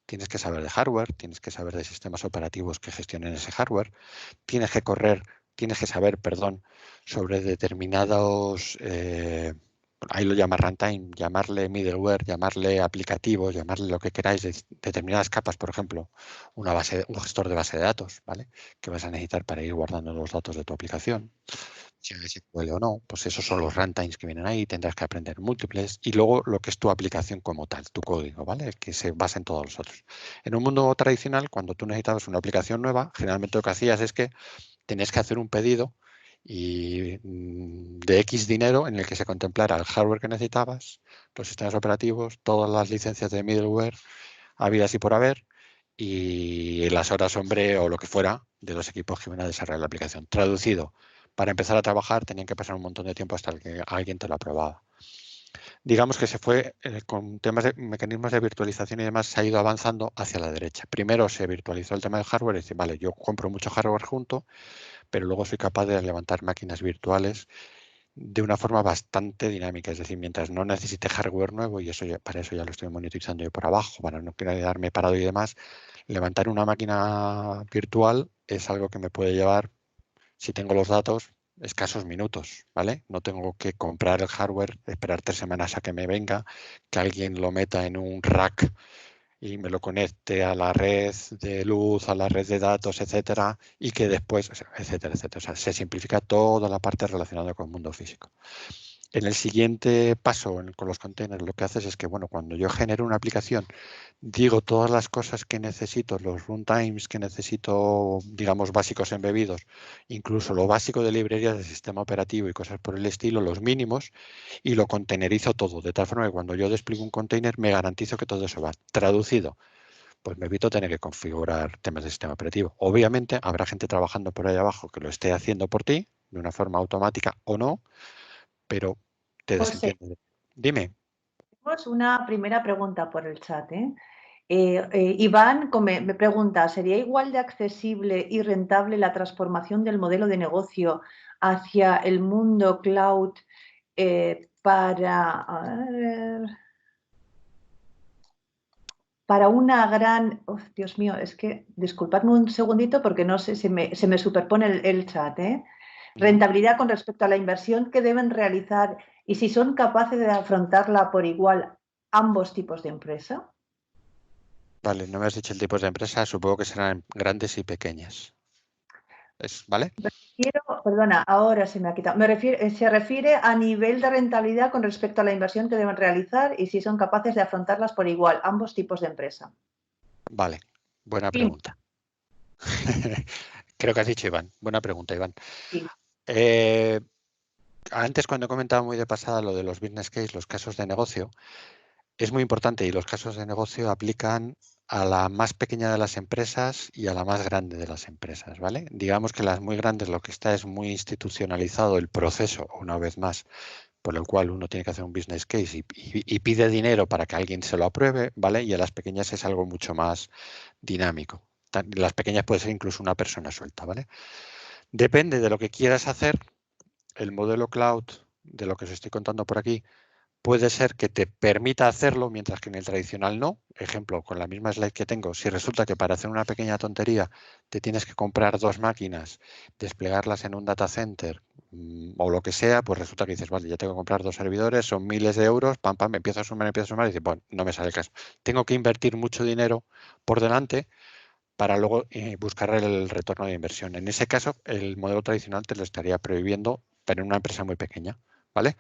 tienes que saber de hardware, tienes que saber de sistemas operativos que gestionen ese hardware, tienes que saber, perdón, sobre determinados, ahí lo llama runtime, llamarle middleware, llamarle aplicativos, llamarle lo que queráis, de determinadas capas, por ejemplo, un gestor de base de datos, ¿vale? Que vas a necesitar para ir guardando los datos de tu aplicación. Si es SQL o no, pues esos son los runtimes que vienen ahí, tendrás que aprender múltiples y luego lo que es tu aplicación como tal, tu código, ¿vale? El que se basa en todos los otros. En un mundo tradicional, cuando tú necesitabas una aplicación nueva, generalmente lo que hacías es que tenías que hacer un pedido y de X dinero en el que se contemplara el hardware que necesitabas, los sistemas operativos, todas las licencias de middleware, habidas y por haber, y las horas hombre o lo que fuera de los equipos que iban a desarrollar la aplicación. Traducido, para empezar a trabajar tenían que pasar un montón de tiempo hasta que alguien te lo aprobaba. Digamos que se fue con temas de mecanismos de virtualización y demás, se ha ido avanzando hacia la derecha. Primero se virtualizó el tema del hardware, es decir, vale, yo compro mucho hardware junto, pero luego soy capaz de levantar máquinas virtuales de una forma bastante dinámica, es decir, mientras no necesite hardware nuevo, y eso para eso ya lo estoy monitorizando yo por abajo, para no quedarme parado y demás, levantar una máquina virtual es algo que me puede llevar, si tengo los datos, escasos minutos, ¿vale? No tengo que comprar el hardware, esperar 3 semanas a que me venga, que alguien lo meta en un rack y me lo conecte a la red de luz, a la red de datos, etcétera, y que después, etcétera, etcétera. O sea, se simplifica toda la parte relacionada con el mundo físico. En el siguiente paso, con los containers, lo que haces es que, bueno, cuando yo genero una aplicación, digo todas las cosas que necesito, los runtimes que necesito, digamos, básicos embebidos, incluso lo básico de librerías de sistema operativo y cosas por el estilo, los mínimos, y lo containerizo todo, de tal forma que cuando yo despliego un container me garantizo que todo eso va traducido. Pues me evito tener que configurar temas de sistema operativo. Obviamente habrá gente trabajando por ahí abajo que lo esté haciendo por ti, de una forma automática o no, pero te José, desentiendes. Dime. tenemos una primera pregunta por el chat, ¿eh? Iván me pregunta, ¿sería igual de accesible y rentable la transformación del modelo de negocio hacia el mundo cloud para una gran... Oh, Dios mío, es que disculpadme un segundito porque no sé, se me superpone el chat, ¿eh? Rentabilidad con respecto a la inversión que deben realizar y si son capaces de afrontarla por igual ambos tipos de empresa. Vale, no me has dicho el tipo de empresa, supongo que serán grandes y pequeñas. ¿Vale? Perdona, ahora se me ha quitado. Se refiere a nivel de rentabilidad con respecto a la inversión que deben realizar y si son capaces de afrontarlas por igual, ambos tipos de empresa. Vale, buena Sí, pregunta. Creo que has dicho Iván. Buena pregunta, Iván. sí. Antes, cuando he comentado muy de pasada lo de los business case, los casos de negocio, es muy importante y los casos de negocio aplican a la más pequeña de las empresas y a la más grande de las empresas, ¿vale? Digamos que las muy grandes lo que está es muy institucionalizado el proceso, una vez más, por el cual uno tiene que hacer un business case y pide dinero para que alguien se lo apruebe, ¿vale? Y a las pequeñas es algo mucho más dinámico. Las pequeñas puede ser incluso una persona suelta, ¿vale? Depende de lo que quieras hacer, el modelo cloud, de lo que os estoy contando por aquí, puede ser que te permita hacerlo, mientras que en el tradicional no. Ejemplo, con la misma slide que tengo, si resulta que para hacer una pequeña tontería te tienes que comprar 2 máquinas, desplegarlas en un data center o lo que sea, pues resulta que dices, vale, ya tengo que comprar 2 servidores, son miles de euros, pam, pam, empiezo a sumar y dices, bueno, no me sale el caso. Tengo que invertir mucho dinero por delante para luego buscar el retorno de inversión. En ese caso, el modelo tradicional te lo estaría prohibiendo, pero en una empresa muy pequeña, ¿vale?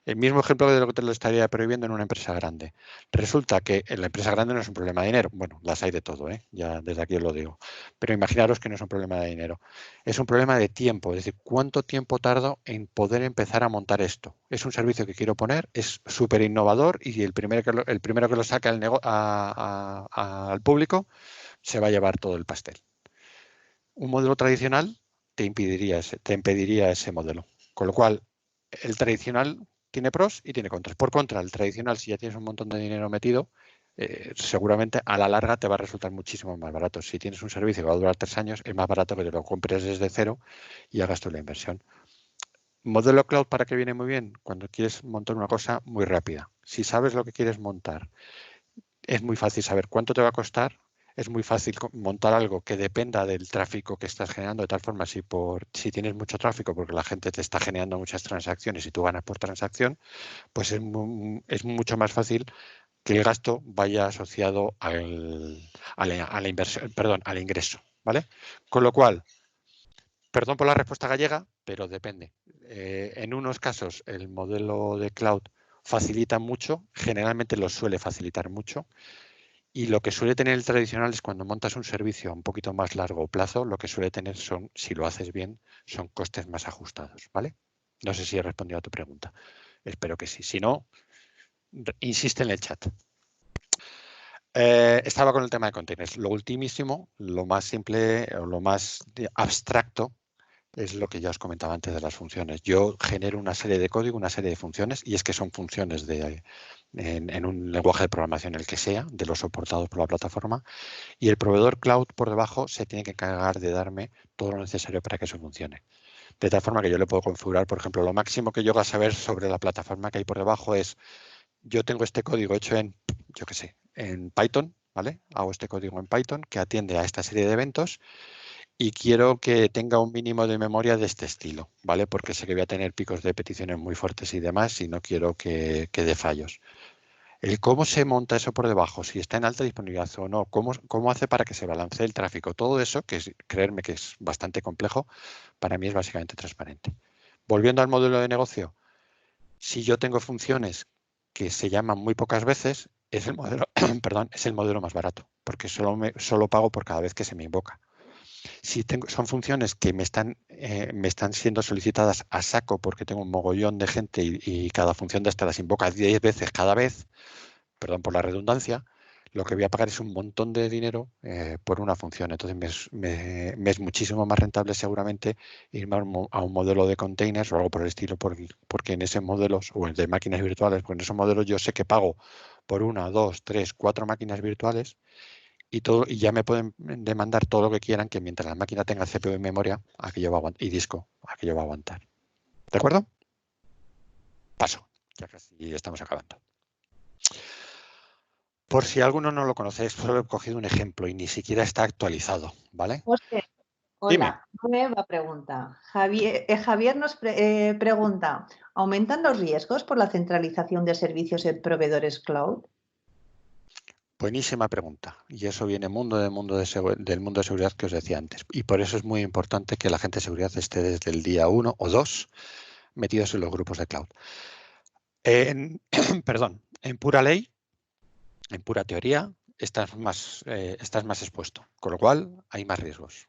El mismo ejemplo de lo que te lo estaría prohibiendo en una empresa grande. Resulta que en la empresa grande no es un problema de dinero. Bueno, las hay de todo, ¿eh? Ya desde aquí os lo digo. Pero imaginaros que no es un problema de dinero. Es un problema de tiempo. Es decir, ¿cuánto tiempo tardo en poder empezar a montar esto? Es un servicio que quiero poner, es súper innovador y el primero que lo saque al público se va a llevar todo el pastel. Un modelo tradicional te impediría ese modelo. Con lo cual, el tradicional tiene pros y tiene contras. Por contra, el tradicional, si ya tienes un montón de dinero metido, seguramente a la larga te va a resultar muchísimo más barato. Si tienes un servicio que va a durar 3 años, es más barato que te lo compres desde cero y hagas tú la inversión. Modelo cloud, ¿para qué viene muy bien? Cuando quieres montar una cosa muy rápida. Si sabes lo que quieres montar, es muy fácil saber cuánto te va a costar. Es muy fácil montar algo que dependa del tráfico que estás generando, de tal forma si tienes mucho tráfico porque la gente te está generando muchas transacciones y tú ganas por transacción, pues es mucho más fácil que el gasto vaya asociado a la inversión, perdón, al ingreso, ¿vale? Con lo cual, perdón por la respuesta gallega, pero depende. En unos casos el modelo de cloud facilita mucho, generalmente lo suele facilitar mucho. Y lo que suele tener el tradicional es cuando montas un servicio a un poquito más largo plazo, lo que suele tener son, si lo haces bien, son costes más ajustados, ¿vale? No sé si he respondido a tu pregunta. Espero que sí. Si no, insiste en el chat. Estaba con el tema de containers. Lo ultimísimo, lo más simple o lo más abstracto es lo que ya os comentaba antes de las funciones. Yo genero una serie de código, una serie de funciones, y es que son funciones en un lenguaje de programación, el que sea, de los soportados por la plataforma, y el proveedor cloud por debajo se tiene que encargar de darme todo lo necesario para que eso funcione. De tal forma que yo le puedo configurar, por ejemplo, lo máximo que yo voy a saber sobre la plataforma que hay por debajo es, yo tengo este código hecho en, yo qué sé, en Python, ¿vale? Hago este código en Python que atiende a esta serie de eventos y quiero que tenga un mínimo de memoria de este estilo, ¿vale? Porque sé que voy a tener picos de peticiones muy fuertes y demás y no quiero que dé fallos. El cómo se monta eso por debajo, si está en alta disponibilidad o no, cómo hace para que se balancee el tráfico, todo eso, que es, creerme que es bastante complejo, para mí es básicamente transparente. Volviendo al modelo de negocio, si yo tengo funciones que se llaman muy pocas veces, es el modelo, perdón, es el modelo más barato, porque solo pago por cada vez que se me invoca. Si son funciones que me están siendo solicitadas a saco porque tengo un mogollón de gente y cada función de estas las invoca 10 veces cada vez, perdón por la redundancia, lo que voy a pagar es un montón de dinero por una función. Entonces me es muchísimo más rentable seguramente irme a un modelo de containers o algo por el estilo, porque en esos modelos, o de máquinas virtuales, porque en esos modelos yo sé que pago por 1, 2, 3, 4 máquinas virtuales y ya me pueden demandar todo lo que quieran, que mientras la máquina tenga CPU y memoria, aquello va a aguantar, y disco, aquello va a aguantar. ¿De acuerdo? Paso, ya casi estamos acabando. Por si alguno no lo conocéis, solo he cogido un ejemplo y ni siquiera está actualizado, ¿vale? José, Dime. hola, nueva pregunta. Javier nos pregunta, ¿aumentan los riesgos por la centralización de servicios en proveedores cloud? Buenísima pregunta. Y eso viene del mundo de seguridad que os decía antes. Y por eso es muy importante que la gente de seguridad esté desde el día 1 o 2 metidos en los grupos de cloud. Perdón, en pura ley, en pura teoría, estás más expuesto, con lo cual hay más riesgos.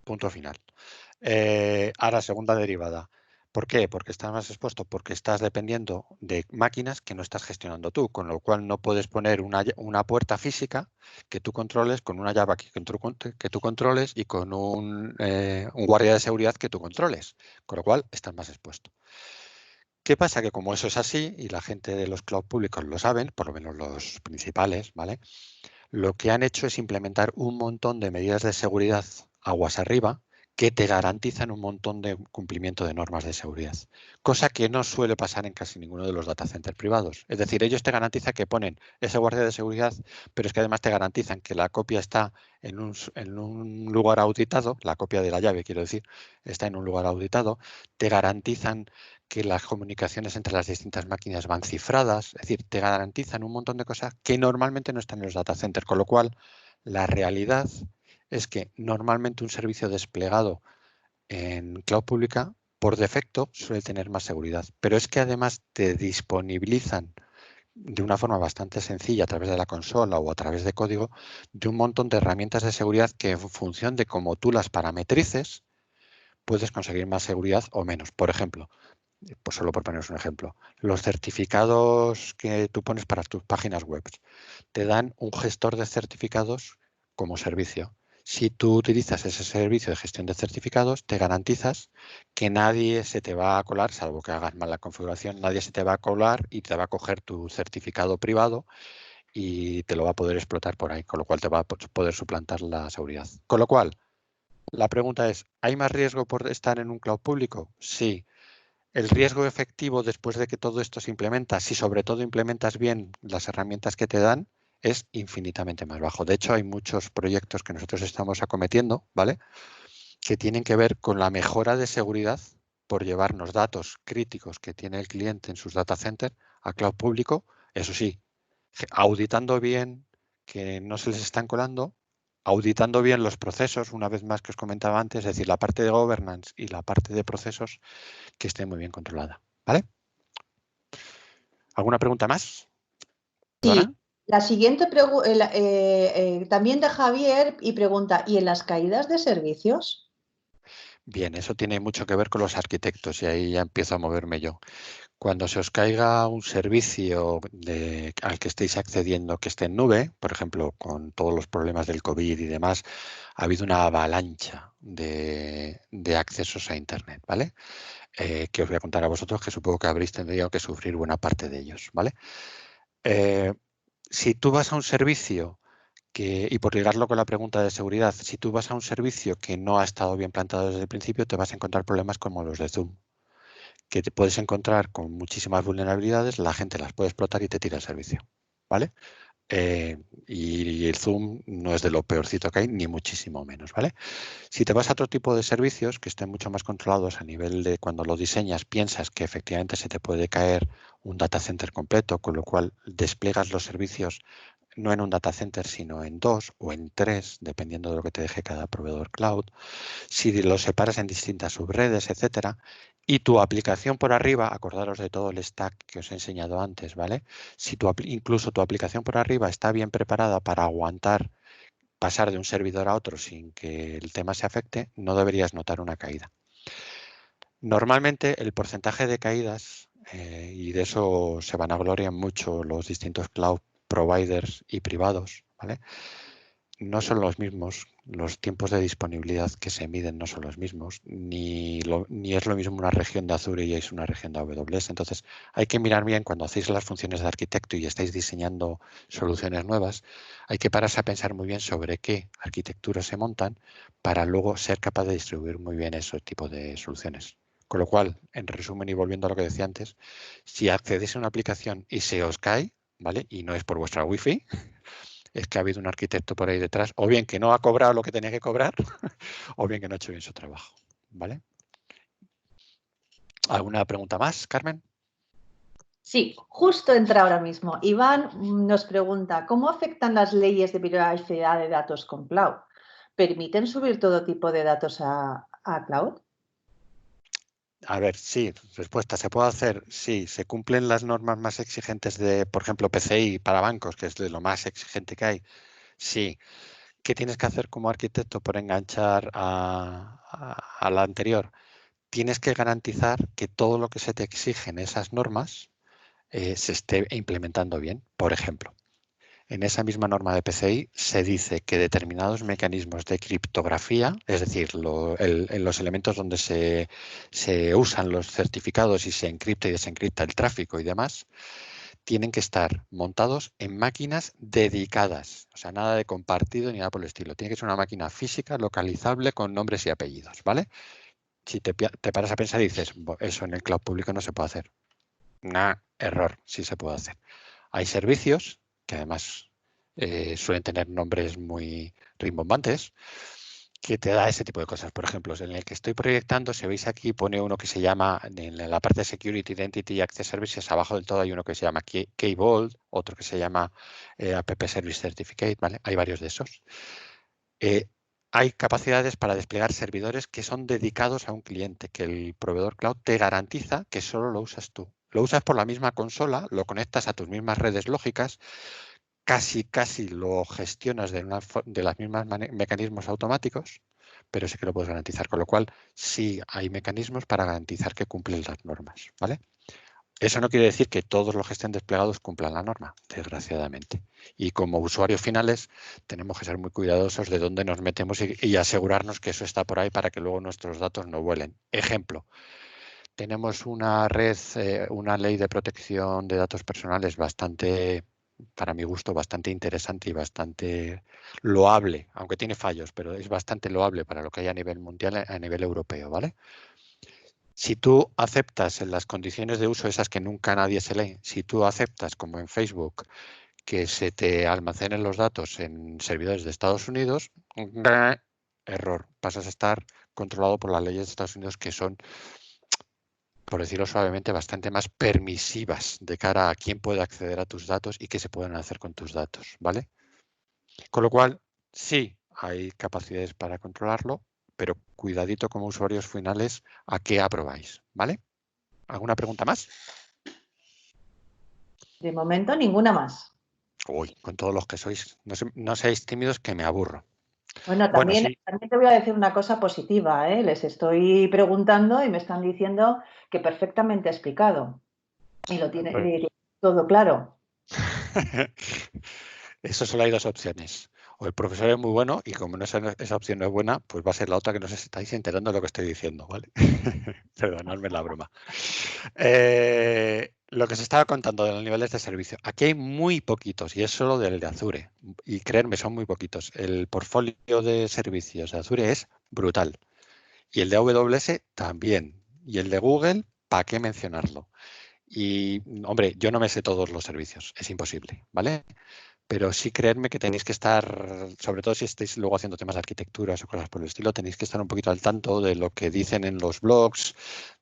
Punto final. Ahora, segunda derivada. ¿Por qué? Porque estás más expuesto, porque estás dependiendo de máquinas que no estás gestionando tú, con lo cual no puedes poner una puerta física que tú controles con una llave que tú controles y con un guardia de seguridad que tú controles, con lo cual estás más expuesto. ¿Qué pasa? Que como eso es así y la gente de los cloud públicos lo saben, por lo menos los principales, ¿vale? Lo que han hecho es implementar un montón de medidas de seguridad aguas arriba que te garantizan un montón de cumplimiento de normas de seguridad, cosa que no suele pasar en casi ninguno de los data centers privados. Es decir, ellos te garantizan que ponen ese guardia de seguridad, pero es que además te garantizan que la copia está en un lugar auditado, la copia de la llave, quiero decir, está en un lugar auditado, te garantizan que las comunicaciones entre las distintas máquinas van cifradas, es decir, te garantizan un montón de cosas que normalmente no están en los data centers, con lo cual la realidad es que normalmente un servicio desplegado en cloud pública por defecto suele tener más seguridad, pero es que además te disponibilizan de una forma bastante sencilla a través de la consola o a través de código de un montón de herramientas de seguridad que en función de cómo tú las parametrices puedes conseguir más seguridad o menos. Por ejemplo, pues solo por poneros un ejemplo, los certificados que tú pones para tus páginas web te dan un gestor de certificados como servicio. Si tú utilizas ese servicio de gestión de certificados, te garantizas que nadie se te va a colar, salvo que hagas mal la configuración, nadie se te va a colar y te va a coger tu certificado privado y te lo va a poder explotar por ahí, con lo cual te va a poder suplantar la seguridad. Con lo cual, la pregunta es, ¿hay más riesgo por estar en un cloud público? Sí. El riesgo efectivo después de que todo esto se implementa, si sobre todo implementas bien las herramientas que te dan, es infinitamente más bajo. De hecho, hay muchos proyectos que nosotros estamos acometiendo, ¿vale? Que tienen que ver con la mejora de seguridad por llevarnos datos críticos que tiene el cliente en sus data centers a cloud público, eso sí, auditando bien que no se les están colando, auditando bien los procesos, una vez más que os comentaba antes, es decir, la parte de governance y la parte de procesos que esté muy bien controlada. ¿Vale? ¿Alguna pregunta más? Sí, ¿Perdona? la siguiente también de Javier y pregunta, ¿y en las caídas de servicios? Bien, eso tiene mucho que ver con los arquitectos y ahí ya empiezo a moverme yo. Cuando se os caiga un servicio al que estéis accediendo que esté en nube, por ejemplo, con todos los problemas del COVID y demás, ha habido una avalancha de accesos a Internet, ¿vale? Que os voy a contar a vosotros, que supongo que habréis tenido que sufrir buena parte de ellos, ¿vale? Eh, si tú vas a un servicio y por ligarlo con la pregunta de seguridad, si tú vas a un servicio que no ha estado bien plantado desde el principio, te vas a encontrar problemas como los de Zoom, que te puedes encontrar con muchísimas vulnerabilidades, la gente las puede explotar y te tira el servicio, ¿vale? Y el Zoom no es de lo peorcito que hay, ni muchísimo menos, ¿vale? Si te vas a otro tipo de servicios que estén mucho más controlados a nivel de cuando lo diseñas, piensas que efectivamente se te puede caer un data center completo, con lo cual despliegas los servicios no en un data center, sino en 2 o en 3, dependiendo de lo que te deje cada proveedor cloud. Si los separas en distintas subredes, etcétera, y tu aplicación por arriba, acordaros de todo el stack que os he enseñado antes, ¿vale? Si incluso tu aplicación por arriba está bien preparada para aguantar pasar de un servidor a otro sin que el tema se afecte, no deberías notar una caída. Normalmente el porcentaje de caídas, y de eso se vanaglorian mucho los distintos cloud providers y privados, ¿vale? no son los mismos, los tiempos de disponibilidad que se miden no son los mismos, ni es lo mismo una región de Azure y es una región de AWS. Entonces, hay que mirar bien cuando hacéis las funciones de arquitecto y estáis diseñando soluciones nuevas, hay que pararse a pensar muy bien sobre qué arquitecturas se montan para luego ser capaz de distribuir muy bien ese tipo de soluciones. Con lo cual, en resumen y volviendo a lo que decía antes, si accedéis a una aplicación y se os cae, ¿vale? Y no es por vuestra wifi, es que ha habido un arquitecto por ahí detrás, o bien que no ha cobrado lo que tenía que cobrar, o bien que no ha hecho bien su trabajo. ¿Vale? ¿Alguna pregunta más, Carmen? Sí, justo entra ahora mismo. Iván nos pregunta, ¿cómo afectan las leyes de privacidad de datos con cloud? ¿Permiten subir todo tipo de datos a cloud? A ver, sí, respuesta, ¿se puede hacer? Sí, se cumplen las normas más exigentes de, por ejemplo, PCI para bancos, que es de lo más exigente que hay. Sí. ¿Qué tienes que hacer como arquitecto por enganchar a la anterior? Tienes que garantizar que todo lo que se te exige en esas normas se esté implementando bien. Por ejemplo, en esa misma norma de PCI se dice que determinados mecanismos de criptografía, es decir, en los elementos donde se usan los certificados y se encripta y desencripta el tráfico y demás, tienen que estar montados en máquinas dedicadas. O sea, nada de compartido ni nada por el estilo. Tiene que ser una máquina física, localizable, con nombres y apellidos, ¿vale? Si te paras a pensar y dices, eso en el cloud público no se puede hacer. Error, sí se puede hacer. Hay servicios que además suelen tener nombres muy rimbombantes que te da ese tipo de cosas. Por ejemplo, en el que estoy proyectando, si veis aquí, pone uno que se llama, en la parte de Security, Identity y Access Services, abajo del todo hay uno que se llama Key-Vault, otro que se llama App Service Certificate, ¿vale? Hay varios de esos. Hay capacidades para desplegar servidores que son dedicados a un cliente, que el proveedor cloud te garantiza que solo lo usas tú. Lo usas por la misma consola, lo conectas a tus mismas redes lógicas, casi lo gestionas de las mismas mecanismos automáticos, pero sí que lo puedes garantizar. Con lo cual, sí hay mecanismos para garantizar que cumplen las normas, ¿vale? Eso no quiere decir que todos los que estén desplegados cumplan la norma, desgraciadamente. Y como usuarios finales tenemos que ser muy cuidadosos de dónde nos metemos y asegurarnos que eso está por ahí para que luego nuestros datos no vuelen. Ejemplo, tenemos una red, una ley de protección de datos personales bastante, para mi gusto, bastante interesante y bastante loable, aunque tiene fallos, pero es bastante loable para lo que hay a nivel mundial, a nivel europeo, ¿vale? Si tú aceptas en las condiciones de uso esas que nunca nadie se lee, si tú aceptas, como en Facebook, que se te almacenen los datos en servidores de Estados Unidos, error, pasas a estar controlado por las leyes de Estados Unidos que son, por decirlo suavemente, bastante más permisivas de cara a quién puede acceder a tus datos y qué se pueden hacer con tus datos, ¿vale? Con lo cual, sí, hay capacidades para controlarlo, pero cuidadito como usuarios finales a qué aprobáis, ¿vale? ¿Alguna pregunta más? De momento, ninguna más. Uy, con todos los que sois, no seáis tímidos que me aburro. Bueno, Bueno, también, sí. también te voy a decir una cosa positiva, ¿eh? Les estoy preguntando y me están diciendo que perfectamente explicado. Y lo tiene Pues, todo claro. eso solo hay dos opciones. O el profesor es muy bueno y como esa opción no es buena, pues va a ser la otra que no os estáis enterando de lo que estoy diciendo, ¿vale? Perdonadme la broma. Lo que se estaba contando de los niveles de servicio. Aquí hay muy poquitos y es solo del de Azure. Y creerme, son muy poquitos. El portfolio de servicios de Azure es brutal. Y el de AWS también. Y el de Google, ¿para qué mencionarlo? Y, hombre, yo no me sé todos los servicios, es imposible, ¿vale? Pero sí creedme que tenéis que estar, sobre todo si estáis luego haciendo temas de arquitecturas o cosas por el estilo, tenéis que estar un poquito al tanto de lo que dicen en los blogs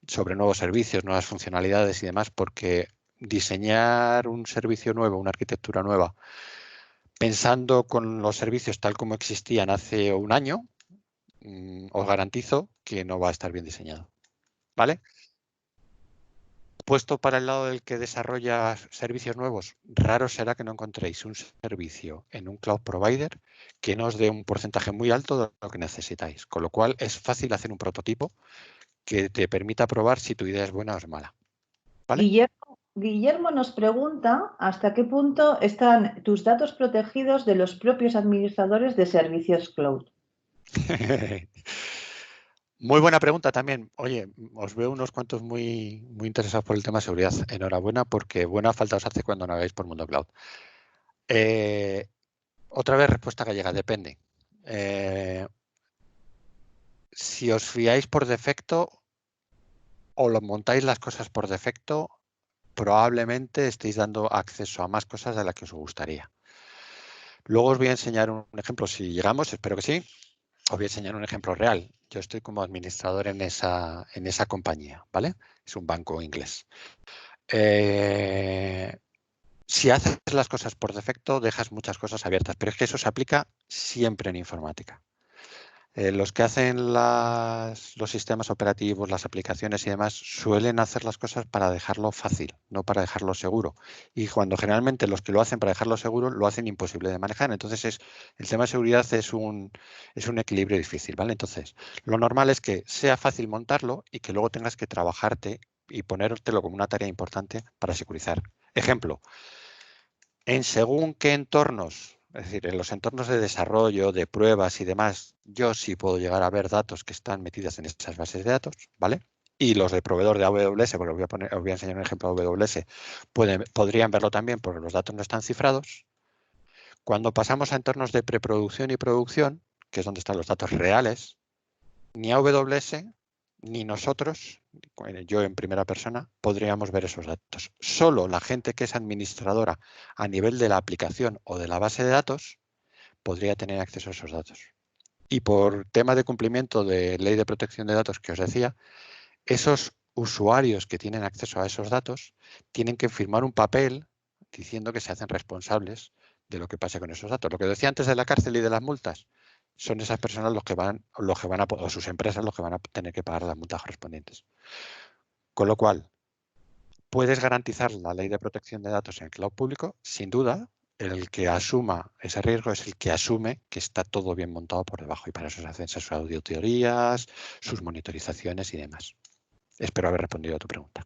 sobre nuevos servicios, nuevas funcionalidades y demás, porque diseñar un servicio nuevo, una arquitectura nueva, pensando con los servicios tal como existían hace un año, os garantizo que no va a estar bien diseñado, ¿vale? Puesto para el lado del que desarrolla servicios nuevos, raro será que no encontréis un servicio en un cloud provider que no os dé un porcentaje muy alto de lo que necesitáis. Con lo cual es fácil hacer un prototipo que te permita probar si tu idea es buena o es mala. ¿Vale? Guillermo, Guillermo nos pregunta hasta qué punto están tus datos protegidos de los propios administradores de servicios cloud. Muy buena pregunta también. Oye, os veo unos cuantos muy interesados por el tema de seguridad. Enhorabuena, porque buena falta os hace cuando navegáis por Mundo Cloud. Otra vez, respuesta gallega, depende. Si os fiáis por defecto o lo montáis las cosas por defecto, probablemente estéis dando acceso a más cosas de las que os gustaría. Luego os voy a enseñar un ejemplo. Si llegamos, espero que sí, os voy a enseñar un ejemplo real. Yo estoy como administrador en esa compañía, ¿vale? Es un banco inglés. Si haces las cosas por defecto, dejas muchas cosas abiertas, pero es que eso se aplica siempre en informática. Los que hacen los sistemas operativos, las aplicaciones y demás, suelen hacer las cosas para dejarlo fácil, no para dejarlo seguro. Y cuando generalmente los que lo hacen para dejarlo seguro, lo hacen imposible de manejar. Entonces, el tema de seguridad es un equilibrio difícil, ¿vale? Entonces, lo normal es que sea fácil montarlo y que luego tengas que trabajarte y ponértelo como una tarea importante para securizar. Ejemplo, en según qué entornos, es decir, en los entornos de desarrollo, de pruebas y demás, yo sí puedo llegar a ver datos que están metidos en esas bases de datos, ¿vale? Y los de proveedor de AWS, porque os voy a enseñar un ejemplo de AWS, podrían verlo también porque los datos no están cifrados. Cuando pasamos a entornos de preproducción y producción, que es donde están los datos reales, ni AWS ni nosotros, yo en primera persona, podríamos ver esos datos. Solo la gente que es administradora a nivel de la aplicación o de la base de datos podría tener acceso a esos datos. Y por tema de cumplimiento de ley de protección de datos que os decía, esos usuarios que tienen acceso a esos datos tienen que firmar un papel diciendo que se hacen responsables de lo que pase con esos datos. Lo que decía antes de la cárcel y de las multas, son esas personas los que van a, o sus empresas los que van a tener que pagar las multas correspondientes. Con lo cual, puedes garantizar la ley de protección de datos en el cloud público, sin duda. El que asuma ese riesgo es el que asume que está todo bien montado por debajo y para eso se hacen sus auditorías, sus monitorizaciones y demás. Espero haber respondido a tu pregunta.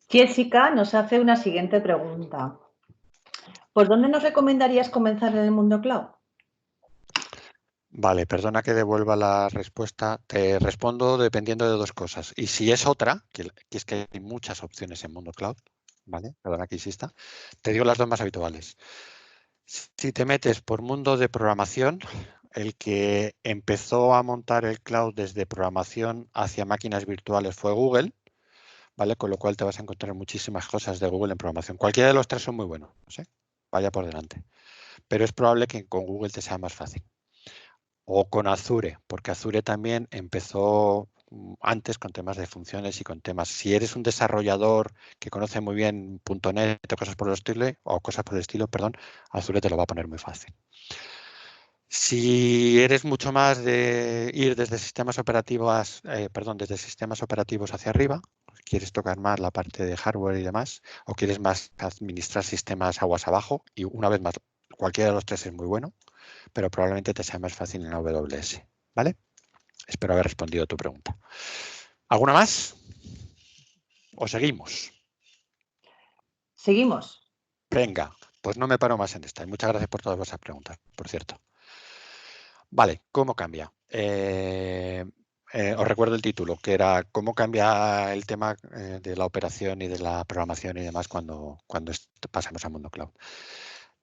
Jessica nos hace una siguiente pregunta. ¿Por dónde nos recomendarías comenzar en el mundo cloud? Vale, perdona que devuelva la respuesta. Te respondo dependiendo de dos cosas. Y si es otra, que es que hay muchas opciones en Mundo Cloud, ¿vale? Perdona que insista. Te digo las dos más habituales. Si te metes por mundo de programación, el que empezó a montar el cloud desde programación hacia máquinas virtuales fue Google, ¿vale? Con lo cual te vas a encontrar muchísimas cosas de Google en programación. Cualquiera de los tres son muy buenos, ¿sí? Vaya por delante. Pero es probable que con Google te sea más fácil. O con Azure, porque Azure también empezó antes con temas de funciones y con temas. Si eres un desarrollador que conoce muy bien .NET o cosas por el estilo, perdón, Azure te lo va a poner muy fácil. Si eres mucho más de ir desde sistemas operativos, desde sistemas operativos hacia arriba, quieres tocar más la parte de hardware y demás, o quieres más administrar sistemas aguas abajo, y una vez más, cualquiera de los tres es muy bueno, pero probablemente te sea más fácil en AWS, ¿vale? Espero haber respondido a tu pregunta. ¿Alguna más? ¿O seguimos? Seguimos. Venga, pues no me paro más en esta. Y muchas gracias por todas vuestras preguntas, por cierto. Vale, ¿cómo cambia? Os recuerdo el título, que era ¿cómo cambia el tema de la operación y de la programación y demás cuando pasamos al mundo cloud?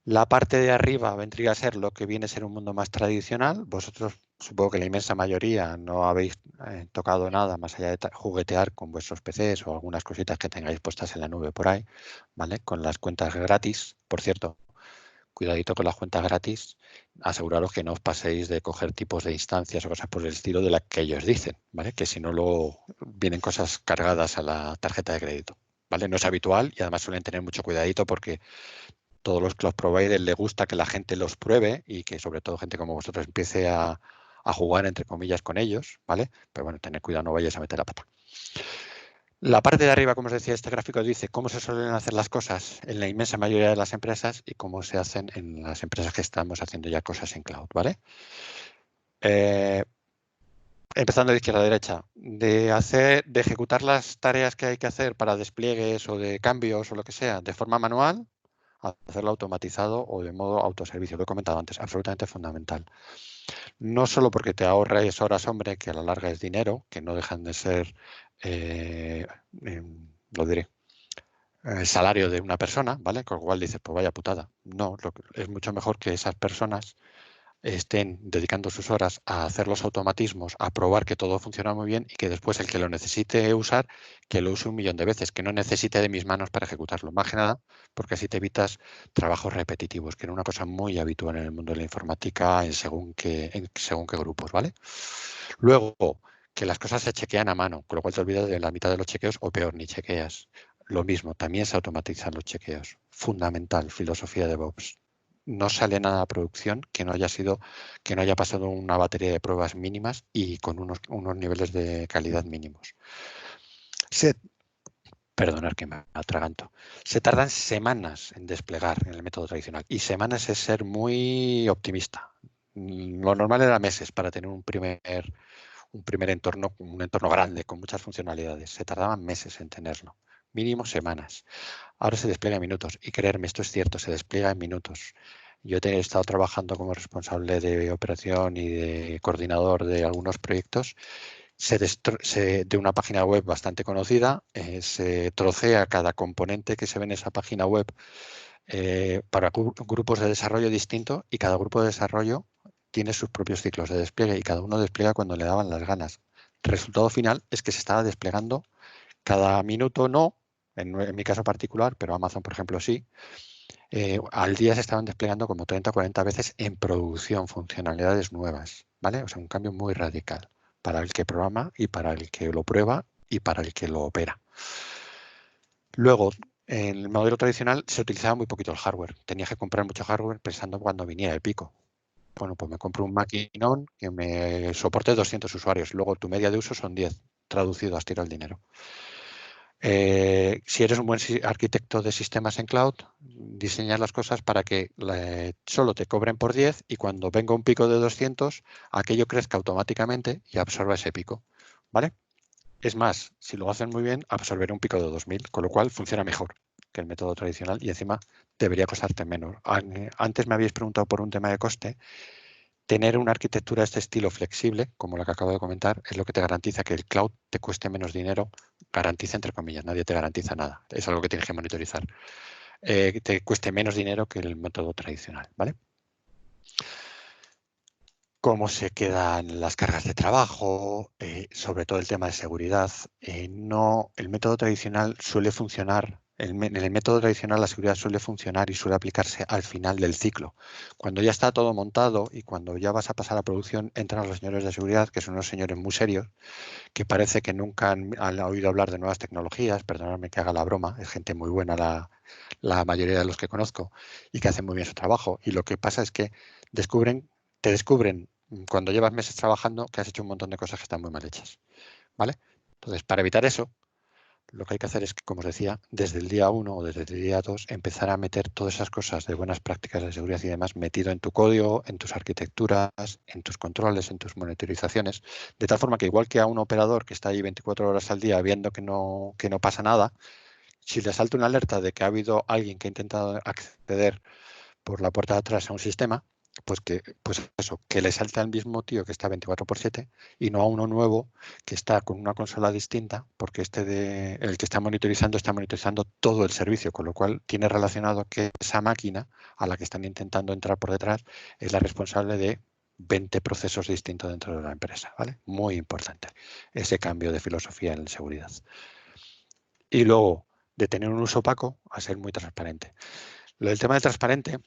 La parte de arriba vendría a ser lo que viene a ser un mundo más tradicional. Vosotros, supongo que la inmensa mayoría no habéis tocado nada más allá de juguetear con vuestros PCs o algunas cositas que tengáis puestas en la nube por ahí, ¿vale? Con las cuentas gratis. Por cierto, cuidadito con las cuentas gratis. Aseguraros que no os paséis de coger tipos de instancias o cosas por el estilo de las que ellos dicen, ¿vale? Que si no, luego vienen cosas cargadas a la tarjeta de crédito, ¿vale? No es habitual y además suelen tener mucho cuidadito porque todos los cloud providers les gusta que la gente los pruebe y que sobre todo gente como vosotros empiece a jugar entre comillas con ellos, ¿vale? Pero bueno, tener cuidado, no vayáis a meter la pata. La parte de arriba, como os decía, este gráfico dice cómo se suelen hacer las cosas en la inmensa mayoría de las empresas y cómo se hacen en las empresas que estamos haciendo ya cosas en cloud, ¿vale? empezando de izquierda a derecha, de ejecutar las tareas que hay que hacer para despliegues o de cambios o lo que sea de forma manual, a hacerlo automatizado o de modo autoservicio. Lo he comentado antes, absolutamente fundamental. No solo porque te ahorres horas, hombre, que a la larga es dinero, que no dejan de ser, lo diré, el salario de una persona, ¿vale? Con lo cual dices, pues vaya putada. No, es mucho mejor que esas personas estén dedicando sus horas a hacer los automatismos, a probar que todo funciona muy bien y que después el que lo necesite usar, que lo use 1.000.000 de veces, que no necesite de mis manos para ejecutarlo. Más que nada, porque así te evitas trabajos repetitivos, que era una cosa muy habitual en el mundo de la informática en según qué grupos, ¿vale? Luego, que las cosas se chequean a mano, con lo cual te olvidas de la mitad de los chequeos o peor, ni chequeas. Lo mismo, también se automatizan los chequeos. Fundamental, filosofía de DevOps. No sale nada a producción que no haya pasado una batería de pruebas mínimas y con unos niveles de calidad mínimos. Perdonar que me atraganto. Se tardan semanas en desplegar en el método tradicional y semanas es ser muy optimista. Lo normal era meses para tener un primer entorno, un entorno grande con muchas funcionalidades. Se tardaban meses en tenerlo, mínimo semanas. Ahora se despliega en minutos y creerme, esto es cierto, se despliega en minutos. Yo he estado trabajando como responsable de operación y de coordinador de algunos proyectos de una página web bastante conocida, se trocea cada componente que se ve en esa página web para grupos de desarrollo distintos y cada grupo de desarrollo tiene sus propios ciclos de despliegue y cada uno despliega cuando le daban las ganas. El resultado final es que se estaba desplegando cada minuto, no, en mi caso particular, pero Amazon, por ejemplo, sí. Al día se estaban desplegando como 30 o 40 veces en producción funcionalidades nuevas, ¿vale? O sea, un cambio muy radical para el que programa y para el que lo prueba y para el que lo opera. Luego, en el modelo tradicional se utilizaba muy poquito el hardware. Tenías que comprar mucho hardware pensando cuando viniera el pico. Bueno, pues me compro un maquinón que me soporte 200 usuarios. Luego tu media de uso son 10, traducido a estiro el dinero. Si eres un buen arquitecto de sistemas en cloud, diseñas las cosas para que solo te cobren por 10 y cuando venga un pico de 200, aquello crezca automáticamente y absorba ese pico, ¿vale? Es más, si lo hacen muy bien, absorberá un pico de 2.000, con lo cual funciona mejor que el método tradicional y encima debería costarte menos. Antes me habéis preguntado por un tema de coste. Tener una arquitectura de este estilo flexible, como la que acabo de comentar, es lo que te garantiza que el cloud te cueste menos dinero. Garantiza, entre comillas, nadie te garantiza nada. Es algo que tienes que monitorizar. Te cueste menos dinero que el método tradicional, ¿vale? Cómo se quedan las cargas de trabajo, sobre todo el tema de seguridad. El método tradicional suele funcionar, en el método tradicional la seguridad suele funcionar y suele aplicarse al final del ciclo. Cuando ya está todo montado y cuando ya vas a pasar a producción, entran los señores de seguridad, que son unos señores muy serios, que parece que nunca han oído hablar de nuevas tecnologías, perdonadme que haga la broma, es gente muy buena la mayoría de los que conozco y que hacen muy bien su trabajo. Y lo que pasa es que te descubren cuando llevas meses trabajando que has hecho un montón de cosas que están muy mal hechas, ¿vale? Entonces, para evitar eso, lo que hay que hacer es que, como os decía, desde el día 1 o desde el día 2, empezar a meter todas esas cosas de buenas prácticas de seguridad y demás metido en tu código, en tus arquitecturas, en tus controles, en tus monitorizaciones, de tal forma que igual que a un operador que está ahí 24 horas al día viendo que no pasa nada, si le salta una alerta de que ha habido alguien que ha intentado acceder por la puerta de atrás a un sistema, que le salte al mismo tío que está 24/7 y no a uno nuevo que está con una consola distinta, porque el que está monitorizando todo el servicio, con lo cual tiene relacionado que esa máquina a la que están intentando entrar por detrás es la responsable de 20 procesos distintos dentro de la empresa, ¿vale? Muy importante ese cambio de filosofía en seguridad. Y luego, de tener un uso opaco a ser muy transparente. Lo del tema de transparente,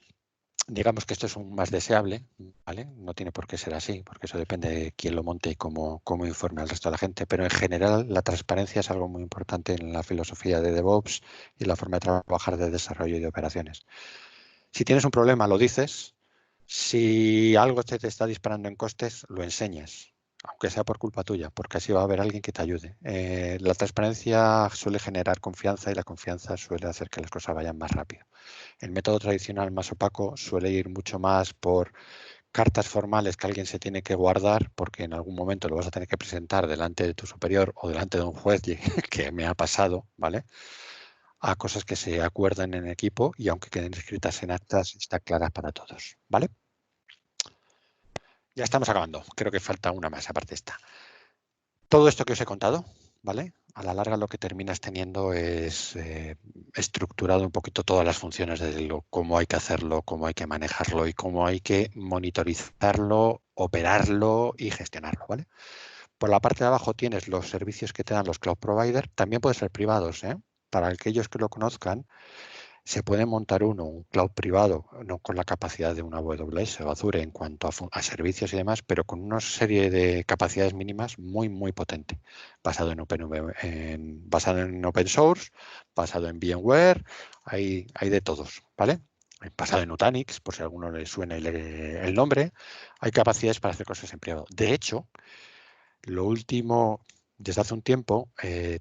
digamos que esto es un más deseable, ¿vale? No tiene por qué ser así, porque eso depende de quién lo monte y cómo informe al resto de la gente. Pero en general, la transparencia es algo muy importante en la filosofía de DevOps y la forma de trabajar de desarrollo y de operaciones. Si tienes un problema, lo dices. Si algo te está disparando en costes, lo enseñas, aunque sea por culpa tuya, porque así va a haber alguien que te ayude. La transparencia suele generar confianza y la confianza suele hacer que las cosas vayan más rápido. El método tradicional más opaco suele ir mucho más por cartas formales que alguien se tiene que guardar porque en algún momento lo vas a tener que presentar delante de tu superior o delante de un juez, que me ha pasado, ¿vale? A cosas que se acuerdan en equipo y aunque queden escritas en actas, está clara para todos, ¿vale? Ya estamos acabando. Creo que falta una más, aparte de esta. Todo esto que os he contado, ¿vale? A la larga lo que terminas teniendo es estructurado un poquito todas las funciones de cómo hay que hacerlo, cómo hay que manejarlo y cómo hay que monitorizarlo, operarlo y gestionarlo, ¿vale? Por la parte de abajo tienes los servicios que te dan los cloud providers, también pueden ser privados, ¿eh? Para aquellos que lo conozcan, se puede montar un cloud privado, no con la capacidad de una AWS o Azure en cuanto a servicios y demás, pero con una serie de capacidades mínimas muy, muy potente, basado basado en open source, basado en VMware, hay de todos, ¿vale? Basado en Nutanix, por si a alguno le suena el nombre, hay capacidades para hacer cosas en privado. De hecho, lo último, desde hace un tiempo,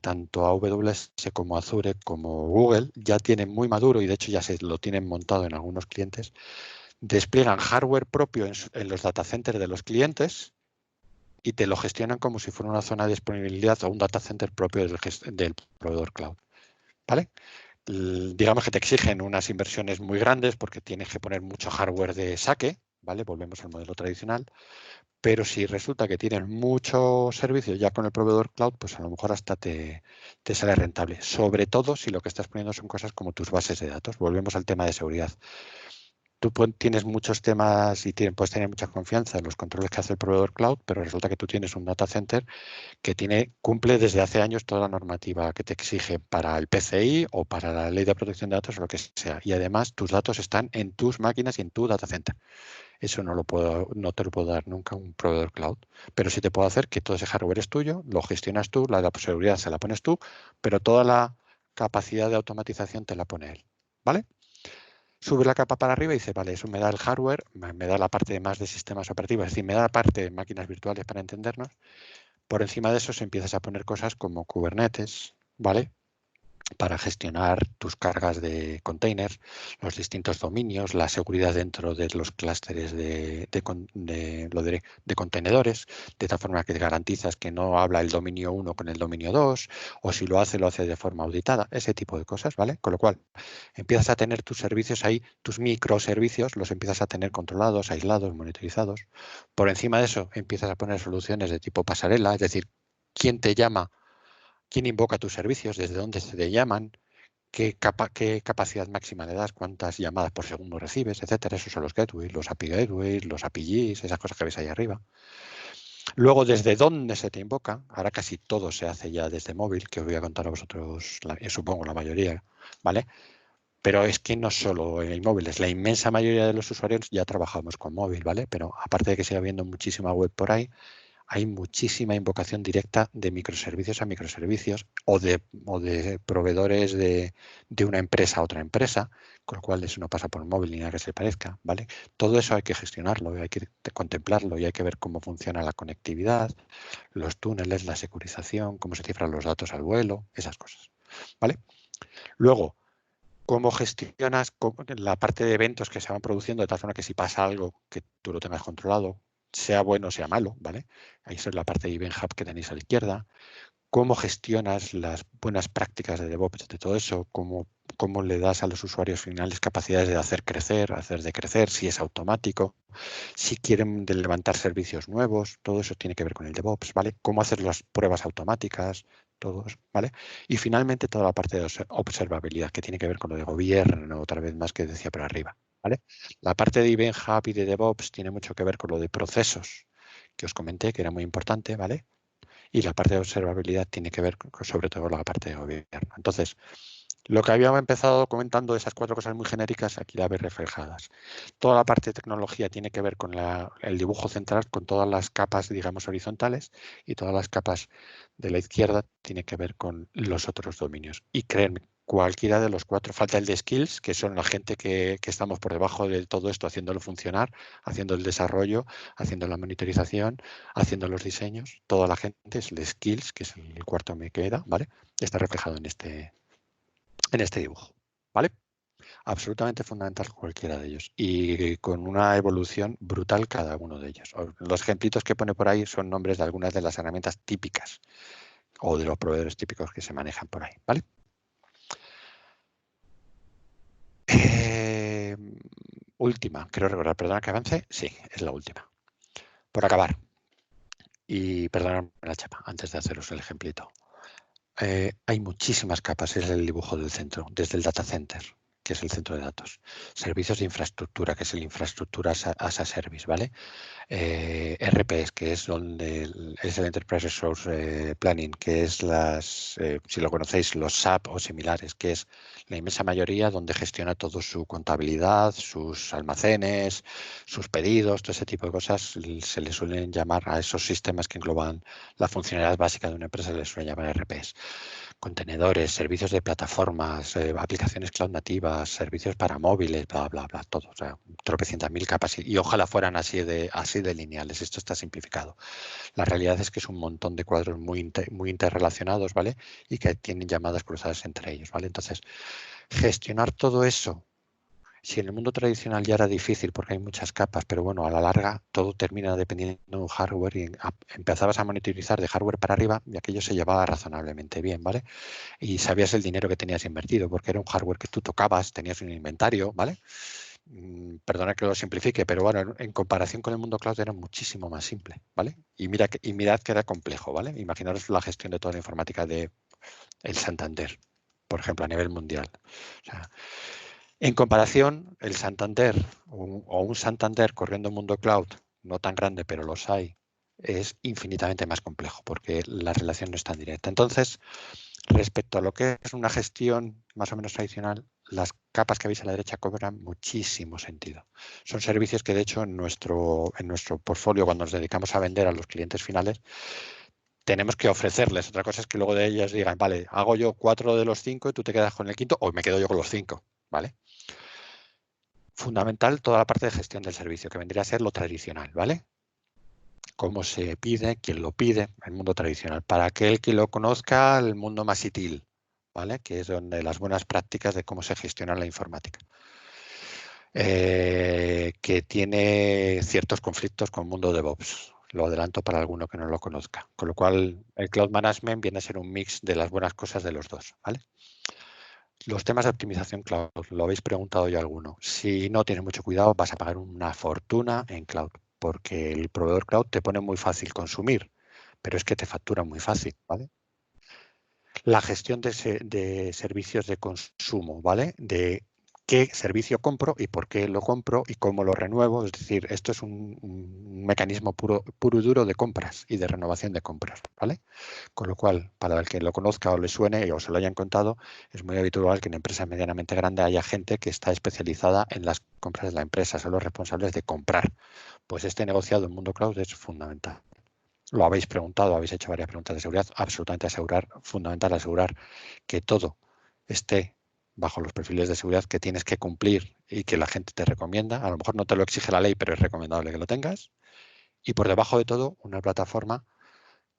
tanto AWS como Azure como Google ya tienen muy maduro, y de hecho ya se lo tienen montado en algunos clientes, despliegan hardware propio en los data centers de los clientes y te lo gestionan como si fuera una zona de disponibilidad o un data center propio del proveedor cloud. ¿Vale? Digamos que te exigen unas inversiones muy grandes porque tienes que poner mucho hardware de saque, ¿vale? Volvemos al modelo tradicional. Pero si resulta que tienes muchos servicios ya con el proveedor cloud, pues a lo mejor hasta te sale rentable. Sobre todo si lo que estás poniendo son cosas como tus bases de datos. Volvemos al tema de seguridad. Tú tienes muchos temas y puedes tener mucha confianza en los controles que hace el proveedor cloud, pero resulta que tú tienes un data center que cumple desde hace años toda la normativa que te exige para el PCI o para la ley de protección de datos o lo que sea. Y además tus datos están en tus máquinas y en tu data center. Eso no te lo puedo dar nunca un proveedor cloud. Pero sí te puedo hacer que todo ese hardware es tuyo, lo gestionas tú, la seguridad se la pones tú, pero toda la capacidad de automatización te la pone él. ¿Vale? Sube la capa para arriba y dice, vale, eso me da el hardware, me da la parte más de sistemas operativos, es decir, me da la parte de máquinas virtuales para entendernos. Por encima de eso se empiezas a poner cosas como Kubernetes, ¿vale? Para gestionar tus cargas de containers, los distintos dominios, la seguridad dentro de los clústeres de contenedores, de tal forma que te garantizas que no habla el dominio 1 con el dominio 2, o si lo hace de forma auditada, ese tipo de cosas, ¿vale? Con lo cual, empiezas a tener tus servicios ahí, tus microservicios, los empiezas a tener controlados, aislados, monitorizados. Por encima de eso, empiezas a poner soluciones de tipo pasarela, es decir, quién te llama, quién invoca tus servicios, desde dónde se te llaman, qué capacidad máxima le das, cuántas llamadas por segundo recibes, etcétera. Esos son los gateways, los API gateways, los APIs, esas cosas que ves ahí arriba. Luego, desde dónde se te invoca, ahora casi todo se hace ya desde móvil, que os voy a contar a vosotros, supongo la mayoría, ¿vale? Pero es que no solo en móviles, la inmensa mayoría de los usuarios ya trabajamos con móvil, ¿vale? Pero aparte de que siga habiendo muchísima web por ahí, hay muchísima invocación directa de microservicios a microservicios o de proveedores de una empresa a otra empresa, con lo cual eso no pasa por el móvil ni nada que se parezca, ¿vale? Todo eso hay que gestionarlo, hay que contemplarlo y hay que ver cómo funciona la conectividad, los túneles, la securización, cómo se cifran los datos al vuelo, esas cosas, ¿vale? Luego, cómo gestionas la parte de eventos que se van produciendo de tal forma que si pasa algo que tú lo tengas controlado, sea bueno o sea malo, ¿vale? Ahí es la parte de Event Hub que tenéis a la izquierda. Cómo gestionas las buenas prácticas de DevOps de todo eso, cómo le das a los usuarios finales capacidades de hacer decrecer, si es automático, si quieren levantar servicios nuevos, todo eso tiene que ver con el DevOps, ¿vale? Cómo hacer las pruebas automáticas, todos, ¿vale? Y finalmente toda la parte de observabilidad, que tiene que ver con lo de gobierno, otra vez más que decía por arriba, ¿vale? La parte de Event Hub y de DevOps tiene mucho que ver con lo de procesos, que os comenté, que era muy importante, ¿vale? Y la parte de observabilidad tiene que ver sobre todo con la parte de gobierno. Entonces, lo que habíamos empezado comentando de esas cuatro cosas muy genéricas, aquí la veis reflejadas. Toda la parte de tecnología tiene que ver con el dibujo central, con todas las capas, digamos, horizontales, y todas las capas de la izquierda tiene que ver con los otros dominios. Y créanme, cualquiera de los cuatro, falta el de skills, que son la gente que estamos por debajo de todo esto haciéndolo funcionar, haciendo el desarrollo, haciendo la monitorización, haciendo los diseños. Toda la gente es el de skills, que es el cuarto que me queda, ¿vale? Está reflejado en este dibujo, ¿vale? absolutamente fundamental cualquiera de ellos y con una evolución brutal cada uno de ellos. Los ejemplitos que pone por ahí son nombres de algunas de las herramientas típicas o de los proveedores típicos que se manejan por ahí, ¿vale? Última, creo recordar, perdona que avance, sí, es la última. Por acabar, y perdonadme la chapa antes de haceros el ejemplito. Hay muchísimas capas, es el dibujo del centro, desde el data center, que es el centro de datos, servicios de infraestructura, que es el infraestructura as a service, ¿vale? RPs, que es donde es el Enterprise Resource Planning, que es si lo conocéis, los SAP o similares, que es la inmensa mayoría donde gestiona todo su contabilidad, sus almacenes, sus pedidos, todo ese tipo de cosas. Se le suelen llamar a esos sistemas que engloban la funcionalidad básica de una empresa, se les suele llamar RPs. Contenedores, servicios de plataformas, aplicaciones cloud nativas, servicios para móviles, bla, bla, bla, todo. O sea, tropecientas mil capas y ojalá fueran así de lineales. Esto está simplificado. La realidad es que es un montón de cuadros muy interrelacionados, ¿vale? Y que tienen llamadas cruzadas entre ellos, ¿vale? Entonces, gestionar todo eso. Si en el mundo tradicional ya era difícil porque hay muchas capas, pero bueno, a la larga todo termina dependiendo de un hardware y empezabas a monitorizar de hardware para arriba y aquello se llevaba razonablemente bien, ¿vale? Y sabías el dinero que tenías invertido porque era un hardware que tú tocabas, tenías un inventario, ¿vale? Perdona que lo simplifique, pero bueno, en comparación con el mundo cloud era muchísimo más simple, ¿vale? Y mirad que era complejo, ¿vale? Imaginaros la gestión de toda la informática de el Santander, por ejemplo, a nivel mundial. O sea, en comparación, el Santander o un Santander corriendo en mundo cloud, no tan grande, pero los hay, es infinitamente más complejo porque la relación no es tan directa. Entonces, respecto a lo que es una gestión más o menos tradicional, las capas que veis a la derecha cobran muchísimo sentido. Son servicios que, de hecho, en nuestro portfolio, cuando nos dedicamos a vender a los clientes finales, tenemos que ofrecerles. Otra cosa es que luego de ellas digan, vale, hago yo 4 de los 5 y tú te quedas con el quinto o me quedo yo con los 5, ¿vale? Fundamental toda la parte de gestión del servicio, que vendría a ser lo tradicional, ¿vale? Cómo se pide, quién lo pide, el mundo tradicional. Para aquel que lo conozca, el mundo más ITIL, ¿vale? Que es donde las buenas prácticas de cómo se gestiona la informática. Que tiene ciertos conflictos con el mundo DevOps. Lo adelanto para alguno que no lo conozca. Con lo cual, el Cloud Management viene a ser un mix de las buenas cosas de los dos, ¿vale? Los temas de optimización cloud, lo habéis preguntado ya alguno. Si no tienes mucho cuidado, vas a pagar una fortuna en cloud, porque el proveedor cloud te pone muy fácil consumir, pero es que te factura muy fácil, ¿vale? La gestión de servicios de consumo, ¿vale? De qué servicio compro y por qué lo compro y cómo lo renuevo. Es decir, esto es un mecanismo puro y duro de compras y de renovación de compras, ¿vale? Con lo cual, para el que lo conozca o le suene o se lo hayan contado, es muy habitual que en empresas medianamente grandes haya gente que está especializada en las compras de la empresa, son los responsables de comprar. Pues este negociado en mundo cloud es fundamental. Lo habéis preguntado, habéis hecho varias preguntas de seguridad, absolutamente fundamental asegurar que todo esté bajo los perfiles de seguridad que tienes que cumplir y que la gente te recomienda. A lo mejor no te lo exige la ley, pero es recomendable que lo tengas. Y por debajo de todo, una plataforma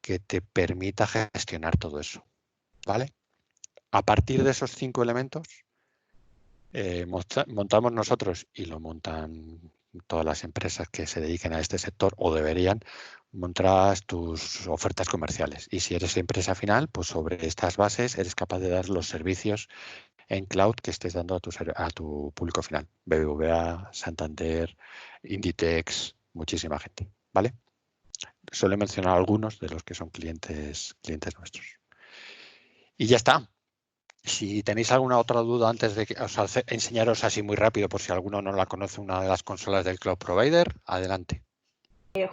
que te permita gestionar todo eso, ¿vale? A partir de esos 5 elementos, montamos nosotros y lo montan todas las empresas que se dediquen a este sector o deberían montar tus ofertas comerciales. Y si eres empresa final, pues sobre estas bases eres capaz de dar los servicios en cloud que estés dando a tu público final. BBVA, Santander, Inditex, muchísima gente, ¿vale? Solo he mencionado algunos de los que son clientes nuestros. Y ya está. Si tenéis alguna otra duda antes de enseñaros así muy rápido, por si alguno no la conoce, una de las consolas del cloud provider, adelante.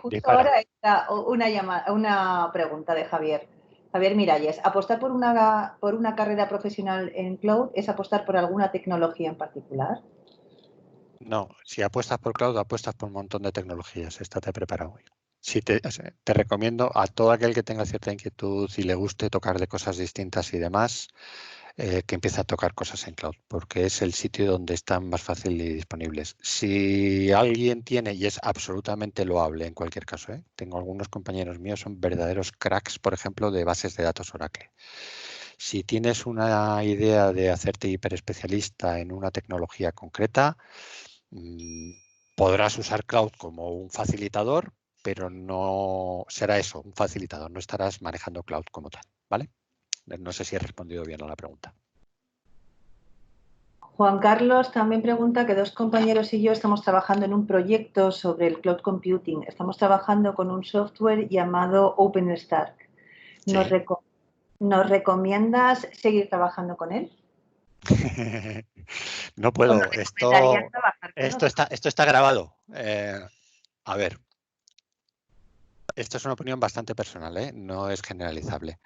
Justo ahora está una pregunta de Javier. Javier Miralles, ¿apostar por una carrera profesional en cloud es apostar por alguna tecnología en particular? No, si apuestas por cloud, apuestas por un montón de tecnologías. Estate preparado. Si te recomiendo a todo aquel que tenga cierta inquietud y le guste tocar de cosas distintas y demás, que empiece a tocar cosas en cloud, porque es el sitio donde están más fácil y disponibles. Si alguien tiene, y es absolutamente loable en cualquier caso, tengo algunos compañeros míos, son verdaderos cracks, por ejemplo, de bases de datos Oracle. Si tienes una idea de hacerte hiperespecialista en una tecnología concreta, podrás usar cloud como un facilitador, pero no será eso, un facilitador, no estarás manejando cloud como tal, ¿vale? No sé si he respondido bien a la pregunta. Juan Carlos también pregunta que 2 compañeros y yo estamos trabajando en un proyecto sobre el cloud computing. Estamos trabajando con un software llamado OpenStack. ¿Nos, Sí. ¿Nos recomiendas seguir trabajando con él? No ¿O nos puedo. recomendarías trabajar con otro? Esto está grabado. A ver, esto es una opinión bastante personal, ¿eh? No es generalizable.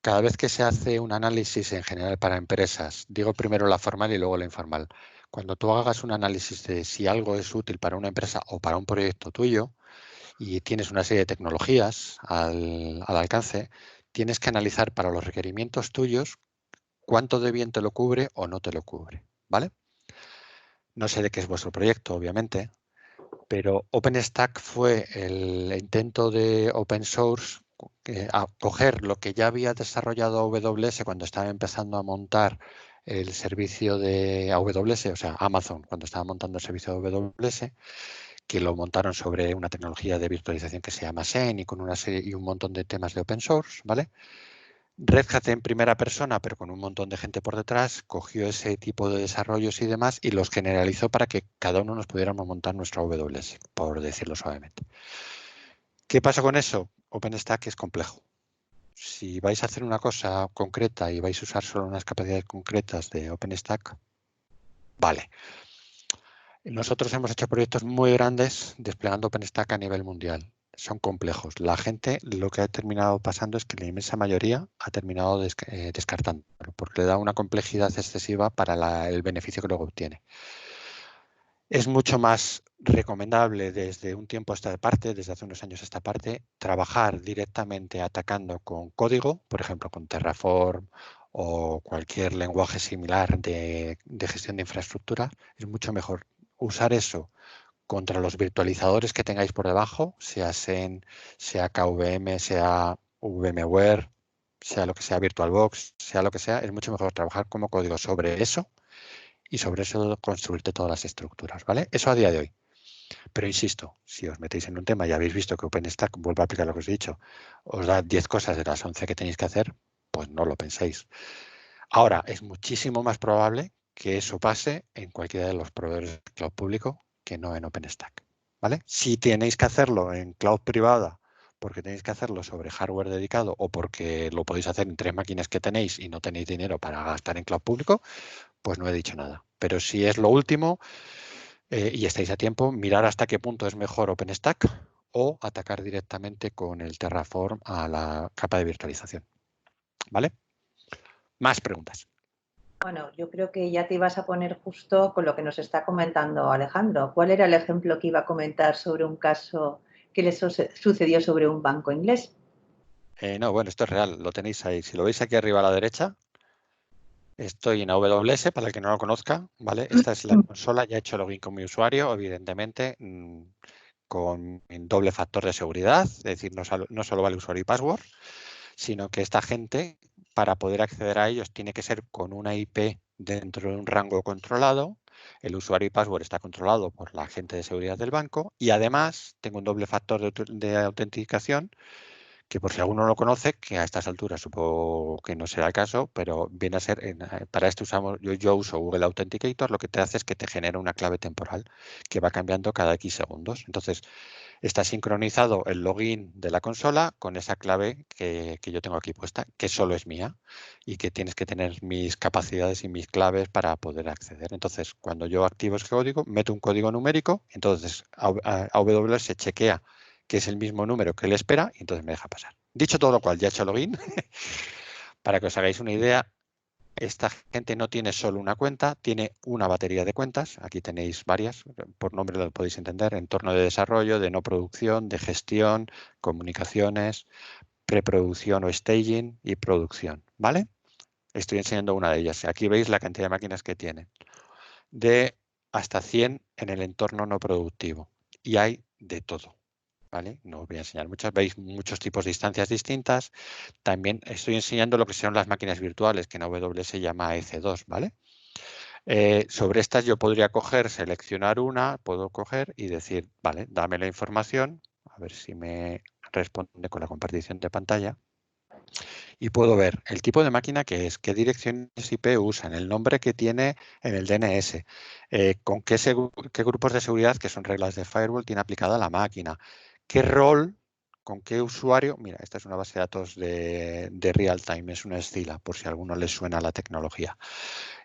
Cada vez que se hace un análisis en general para empresas, digo primero la formal y luego la informal. Cuando tú hagas un análisis de si algo es útil para una empresa o para un proyecto tuyo y tienes una serie de tecnologías al alcance, tienes que analizar para los requerimientos tuyos cuánto de bien te lo cubre o no te lo cubre, ¿vale? No sé de qué es vuestro proyecto, obviamente, pero OpenStack fue el intento de open source a coger lo que ya había desarrollado AWS cuando estaba empezando a montar el servicio de AWS, o sea, Amazon, cuando estaba montando el servicio de AWS, que lo montaron sobre una tecnología de virtualización que se llama Xen y con una serie y un montón de temas de open source, ¿vale? Red Hat en primera persona, pero con un montón de gente por detrás, cogió ese tipo de desarrollos y demás y los generalizó para que cada uno nos pudiéramos montar nuestra AWS, por decirlo suavemente. ¿Qué pasa con eso? OpenStack es complejo. Si vais a hacer una cosa concreta y vais a usar solo unas capacidades concretas de OpenStack, vale. Nosotros hemos hecho proyectos muy grandes desplegando OpenStack a nivel mundial. Son complejos. La gente lo que ha terminado pasando es que la inmensa mayoría ha terminado descartándolo porque le da una complejidad excesiva para el beneficio que luego obtiene. Es mucho más recomendable desde un tiempo a esta parte, desde hace unos años a esta parte, trabajar directamente atacando con código, por ejemplo con Terraform o cualquier lenguaje similar de gestión de infraestructura. Es mucho mejor usar eso contra los virtualizadores que tengáis por debajo, sea Xen, sea KVM, sea VMware, sea lo que sea VirtualBox, sea lo que sea, es mucho mejor trabajar como código sobre eso y sobre eso construirte todas las estructuras, ¿vale? Eso a día de hoy. Pero insisto, si os metéis en un tema y habéis visto que OpenStack, vuelvo a aplicar lo que os he dicho, os da 10 cosas de las 11 que tenéis que hacer, pues no lo penséis. Ahora, es muchísimo más probable que eso pase en cualquiera de los proveedores de cloud público que no en OpenStack, ¿vale? Si tenéis que hacerlo en cloud privada porque tenéis que hacerlo sobre hardware dedicado o porque lo podéis hacer en 3 máquinas que tenéis y no tenéis dinero para gastar en cloud público, pues no he dicho nada. Pero si es lo último y estáis a tiempo, mirar hasta qué punto es mejor OpenStack o atacar directamente con el Terraform a la capa de virtualización. ¿Vale? Más preguntas. Bueno, yo creo que ya te ibas a poner justo con lo que nos está comentando Alejandro. ¿Cuál era el ejemplo que iba a comentar sobre un caso que le sucedió sobre un banco inglés? No, bueno, esto es real, lo tenéis ahí. Si lo veis aquí arriba a la derecha, estoy en AWS, para el que no lo conozca, ¿vale? Esta es la consola, ya he hecho login con mi usuario, evidentemente, con doble factor de seguridad, es decir, no solo vale usuario y password, sino que esta gente, para poder acceder a ellos, tiene que ser con una IP dentro de un rango controlado. El usuario y password está controlado por la agente de seguridad del banco y además tengo un doble factor de autenticación que por si alguno lo conoce, que a estas alturas supongo que no será el caso, pero viene a ser, para esto yo uso Google Authenticator, lo que te hace es que te genera una clave temporal que va cambiando cada X segundos. Entonces, está sincronizado el login de la consola con esa clave que yo tengo aquí puesta, que solo es mía y que tienes que tener mis capacidades y mis claves para poder acceder. Entonces, cuando yo activo ese código, meto un código numérico, entonces AWS chequea que es el mismo número que él espera y entonces me deja pasar. Dicho todo lo cual, ya he hecho login. Para que os hagáis una idea, esta gente no tiene solo una cuenta, tiene una batería de cuentas. Aquí tenéis varias, por nombre lo podéis entender, entorno de desarrollo, de no producción, de gestión, comunicaciones, preproducción o staging y producción, ¿vale? Estoy enseñando una de ellas. Aquí veis la cantidad de máquinas que tienen. De hasta 100 en el entorno no productivo. Y hay de todo. ¿vale? No os voy a enseñar muchas, veis muchos tipos de instancias distintas. También estoy enseñando lo que son las máquinas virtuales, que en AWS se llama EC2, ¿vale? Sobre estas yo podría coger, seleccionar una, puedo coger y decir, vale, dame la información, a ver si me responde con la compartición de pantalla. Y puedo ver el tipo de máquina que es, qué direcciones IP usan, el nombre que tiene en el DNS, con qué grupos de seguridad, que son reglas de firewall, tiene aplicada la máquina, qué rol, con qué usuario. Mira, esta es una base de datos de real time, es una Scila, por si a alguno le suena la tecnología.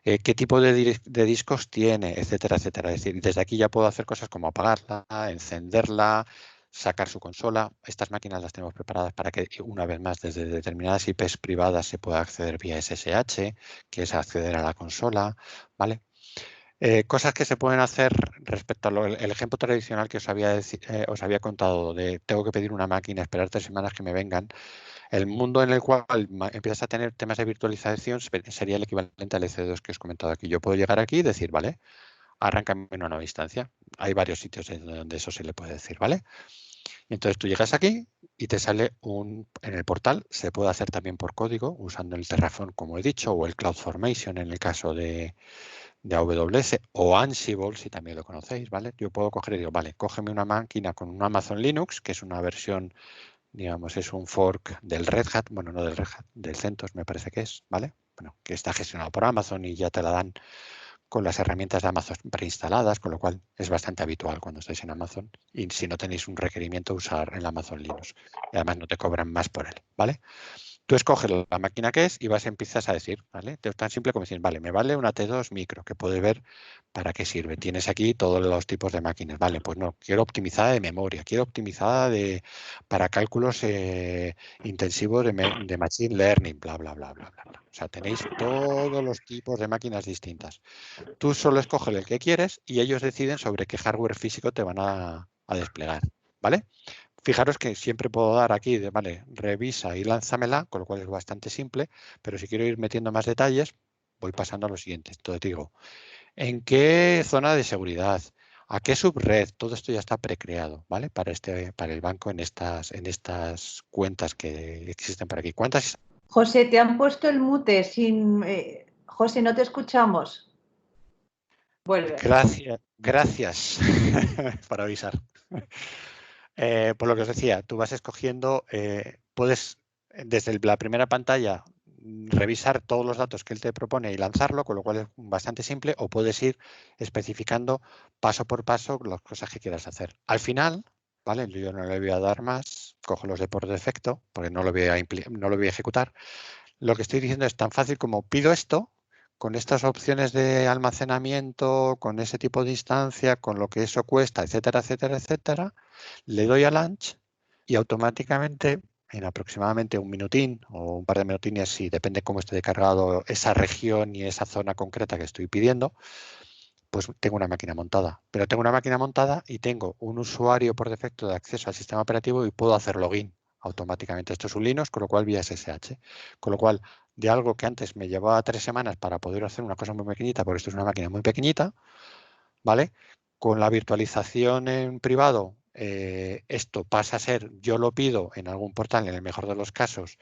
Qué tipo de discos tiene, etcétera, etcétera. Es decir, desde aquí ya puedo hacer cosas como apagarla, encenderla, sacar su consola. Estas máquinas las tenemos preparadas para que, una vez más, desde determinadas IPs privadas se pueda acceder vía SSH, que es acceder a la consola, ¿vale? Cosas que se pueden hacer respecto al el ejemplo tradicional que os había contado de tengo que pedir una máquina, esperar 3 semanas que me vengan. El mundo en el cual empiezas a tener temas de virtualización sería el equivalente al EC2 que os he comentado aquí. Yo puedo llegar aquí y decir, vale, arráncame una nueva instancia. Hay varios sitios en donde eso se le puede decir, ¿vale? Y entonces tú llegas aquí y te sale en el portal, se puede hacer también por código, usando el Terraform, como he dicho, o el CloudFormation en el caso de AWS, o Ansible, si también lo conocéis, ¿vale? Yo puedo coger y digo, vale, cógeme una máquina con un Amazon Linux, que es una versión, digamos, es un fork del Red Hat, bueno, no del Red Hat, del CentOS me parece que es, ¿vale? Bueno, que está gestionado por Amazon y ya te la dan con las herramientas de Amazon preinstaladas, con lo cual es bastante habitual cuando estáis en Amazon y si no tenéis un requerimiento usar el Amazon Linux. Y además no te cobran más por él, ¿vale? Tú escoges la máquina que es y empiezas a decir, ¿vale? Es tan simple como decir, vale, me vale una T2 micro, que puedes ver para qué sirve. Tienes aquí todos los tipos de máquinas, ¿vale? Pues no, quiero optimizada de memoria, quiero optimizada para cálculos intensivos de machine learning, bla, bla, bla, bla, bla, bla. O sea, tenéis todos los tipos de máquinas distintas. Tú solo escoges el que quieres y ellos deciden sobre qué hardware físico te van a desplegar, ¿vale? Fijaros que siempre puedo dar aquí de, vale, revisa y lánzamela, con lo cual es bastante simple, pero si quiero ir metiendo más detalles, voy pasando a lo siguiente. Entonces digo, ¿en qué zona de seguridad? ¿A qué subred? Todo esto ya está precreado, ¿vale? Para el banco en estas cuentas que existen por aquí. ¿Cuántas? José, te han puesto el mute sin... José, no te escuchamos. Vuelve. Gracias por avisar. Por lo que os decía, tú vas escogiendo, puedes desde la primera pantalla revisar todos los datos que él te propone y lanzarlo, con lo cual es bastante simple, o puedes ir especificando paso por paso las cosas que quieras hacer. Al final, ¿vale? Yo no le voy a dar más, cojo los de por defecto, porque no lo voy a ejecutar. Lo que estoy diciendo es tan fácil como pido esto, con estas opciones de almacenamiento, con ese tipo de instancia, con lo que eso cuesta, etcétera, etcétera, etcétera, le doy a Launch y automáticamente en aproximadamente un minutín o un par de minutines, si depende cómo esté cargado esa región y esa zona concreta que estoy pidiendo, pues tengo una máquina montada. Pero tengo una máquina montada y tengo un usuario por defecto de acceso al sistema operativo y puedo hacer login automáticamente. Esto es un Linux, con lo cual vía SSH. Con lo cual, de algo que antes me llevaba 3 semanas para poder hacer una cosa muy pequeñita, porque esto es una máquina muy pequeñita, ¿vale? Con la virtualización en privado, esto pasa a ser, yo lo pido en algún portal, en el mejor de los casos,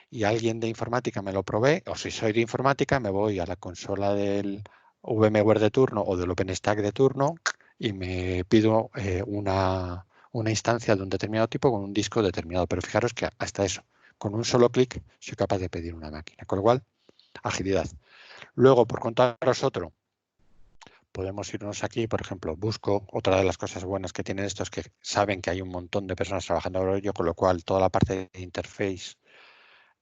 y alguien de informática me lo provee, o si soy de informática, me voy a la consola del VMware de turno o del OpenStack de turno y me pido una instancia de un determinado tipo con un disco determinado. Pero fijaros que hasta eso, con un solo clic, soy capaz de pedir una máquina. Con lo cual, agilidad. Luego, por contaros otro, podemos irnos aquí, por ejemplo, busco. Otra de las cosas buenas que tienen estos es que saben que hay un montón de personas trabajando sobre ello, con lo cual toda la parte de interface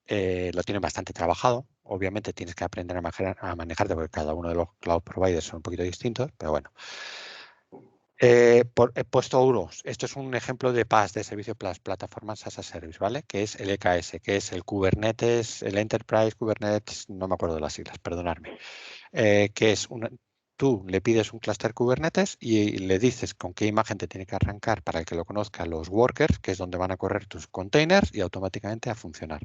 lo tienen bastante trabajado. Obviamente tienes que aprender a manejarte porque cada uno de los cloud providers son un poquito distintos, pero bueno. He puesto unos. Esto es un ejemplo de PaaS, de servicio Plataformas as a Service, ¿vale? Que es el EKS, que es el Kubernetes, el Enterprise Kubernetes, no me acuerdo de las siglas, perdonadme. Que es tú le pides un clúster Kubernetes y le dices con qué imagen te tiene que arrancar para el que lo conozca los workers, que es donde van a correr tus containers y automáticamente a funcionar.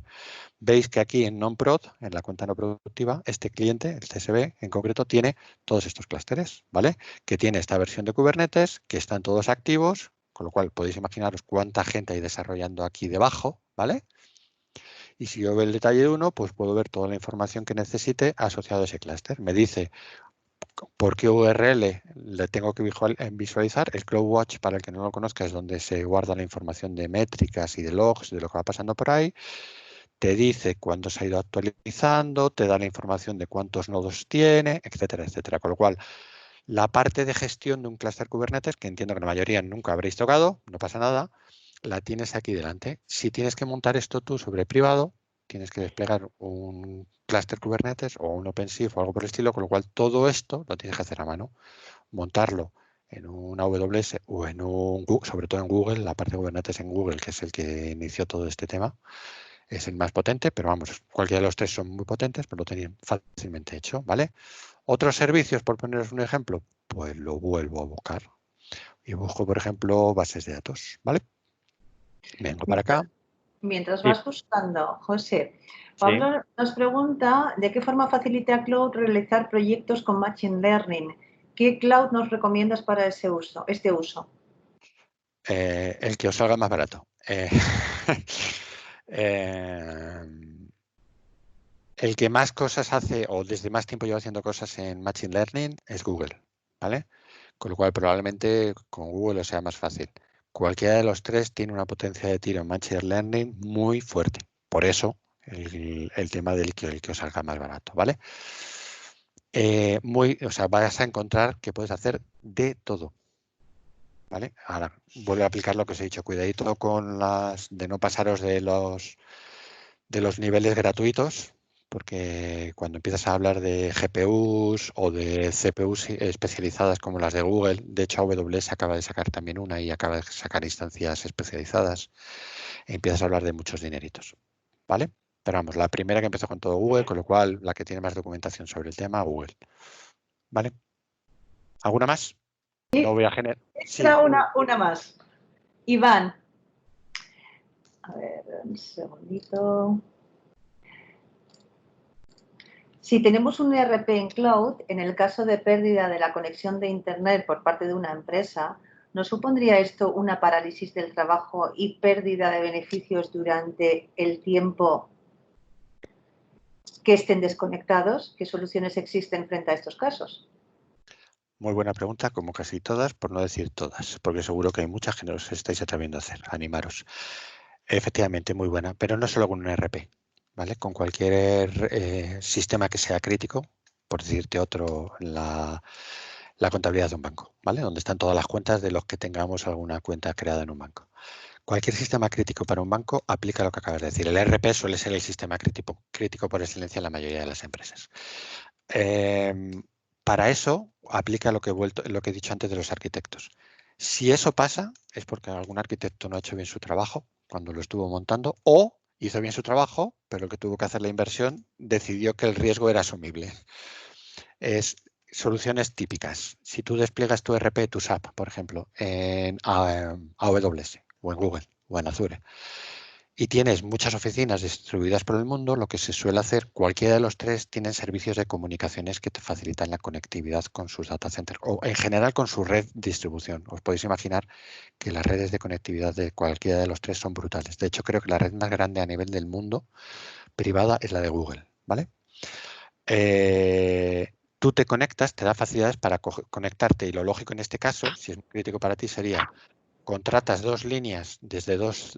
Veis que aquí en non-prod, en la cuenta no productiva, este cliente, el CSV en concreto, tiene todos estos clústeres, ¿vale? Que tiene esta versión de Kubernetes, que están todos activos, con lo cual podéis imaginaros cuánta gente hay desarrollando aquí debajo, ¿vale? Y si yo veo el detalle de uno, pues puedo ver toda la información que necesite asociado a ese clúster. Me dice por qué URL le tengo que visualizar. El CloudWatch, para el que no lo conozca, es donde se guarda la información de métricas y de logs de lo que va pasando por ahí. Te dice cuándo se ha ido actualizando, te da la información de cuántos nodos tiene, etcétera, etcétera. Con lo cual, la parte de gestión de un clúster Kubernetes, que entiendo que la mayoría nunca habréis tocado, no pasa nada, la tienes aquí delante. Si tienes que montar esto tú sobre privado, tienes que desplegar un clúster Kubernetes o un OpenShift o algo por el estilo, con lo cual todo esto lo tienes que hacer a mano. Montarlo en una AWS o en sobre todo en Google, la parte de Kubernetes en Google, que es el que inició todo este tema, es el más potente, pero vamos, cualquiera de los tres son muy potentes, pero lo tenían fácilmente hecho, ¿vale? Otros servicios, por poneros un ejemplo, pues lo vuelvo a buscar. Y busco, por ejemplo, bases de datos, ¿vale? Vengo para acá. Mientras Sí. vas buscando, José, Sí. Pablo nos pregunta de qué forma facilita Cloud realizar proyectos con Machine Learning. ¿Qué cloud nos recomiendas para este uso? El que os salga más barato. El que más cosas hace o desde más tiempo lleva haciendo cosas en Machine Learning es Google, ¿vale? Con lo cual probablemente con Google os sea más fácil. Cualquiera de los tres tiene una potencia de tiro en Machine Learning muy fuerte. Por eso el tema del el que os salga más barato, ¿vale? O sea, vas a encontrar que puedes hacer de todo, ¿vale? Ahora, vuelvo a aplicar lo que os he dicho. Cuidadito con las de no pasaros de los niveles gratuitos, porque cuando empiezas a hablar de GPUs o de CPUs especializadas como las de Google, de hecho AWS acaba de sacar también una y acaba de sacar instancias especializadas, empiezas a hablar de muchos dineritos, ¿vale? Pero vamos, la primera que empezó con todo Google, con lo cual la que tiene más documentación sobre el tema, Google, ¿vale? ¿Alguna más? No voy a generar. Sí. Una más. Iván. A ver, un segundito. Si tenemos un ERP en cloud, en el caso de pérdida de la conexión de Internet por parte de una empresa, ¿no supondría esto una parálisis del trabajo y pérdida de beneficios durante el tiempo que estén desconectados? ¿Qué soluciones existen frente a estos casos? Muy buena pregunta, como casi todas, por no decir todas, porque seguro que hay muchas que no os estáis atreviendo a hacer. Animaros. Efectivamente, muy buena, pero no solo con un ERP, ¿vale? Con cualquier sistema que sea crítico, por decirte otro, la contabilidad de un banco, ¿vale? Donde están todas las cuentas de los que tengamos alguna cuenta creada en un banco. Cualquier sistema crítico para un banco aplica lo que acabas de decir. El ERP suele ser el sistema crítico por excelencia en la mayoría de las empresas. Para eso aplica lo que he dicho antes de los arquitectos. Si eso pasa, es porque algún arquitecto no ha hecho bien su trabajo cuando lo estuvo montando, o hizo bien su trabajo, pero el que tuvo que hacer la inversión decidió que el riesgo era asumible. Es soluciones típicas. Si tú despliegas tu ERP, tu SAP, por ejemplo, en AWS o en Google o en Azure, y tienes muchas oficinas distribuidas por el mundo, lo que se suele hacer, cualquiera de los tres tienen servicios de comunicaciones que te facilitan la conectividad con sus data centers o en general con su red de distribución. Os podéis imaginar que las redes de conectividad de cualquiera de los tres son brutales. De hecho, creo que la red más grande a nivel del mundo privada es la de Google, ¿vale? Tú te conectas, te da facilidades para conectarte y lo lógico en este caso, si es muy crítico para ti, sería contratas dos líneas desde dos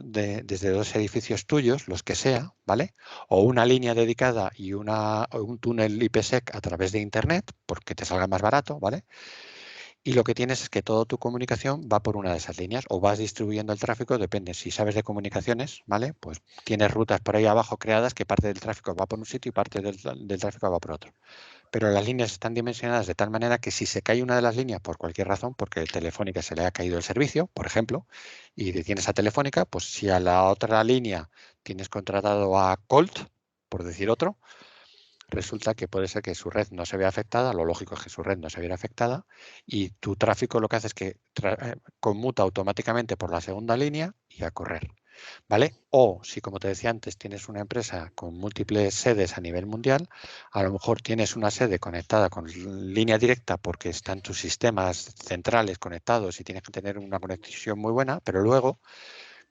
edificios tuyos, los que sea, ¿vale? O una línea dedicada y un túnel IPsec a través de Internet, porque te salga más barato, ¿vale? Y lo que tienes es que toda tu comunicación va por una de esas líneas o vas distribuyendo el tráfico, depende. Si sabes de comunicaciones, ¿vale? Pues tienes rutas por ahí abajo creadas que parte del tráfico va por un sitio y parte del tráfico va por otro. Pero las líneas están dimensionadas de tal manera que si se cae una de las líneas por cualquier razón, porque Telefónica se le ha caído el servicio, por ejemplo, y tienes a Telefónica, pues si a la otra línea tienes contratado a Colt, por decir otro, resulta que puede ser que su red no se vea afectada, lo lógico es que su red no se viera afectada, y tu tráfico lo que hace es que conmuta automáticamente por la segunda línea y a correr. ¿vale? O si, como te decía antes, tienes una empresa con múltiples sedes a nivel mundial, a lo mejor tienes una sede conectada con línea directa porque están tus sistemas centrales conectados y tienes que tener una conexión muy buena, pero luego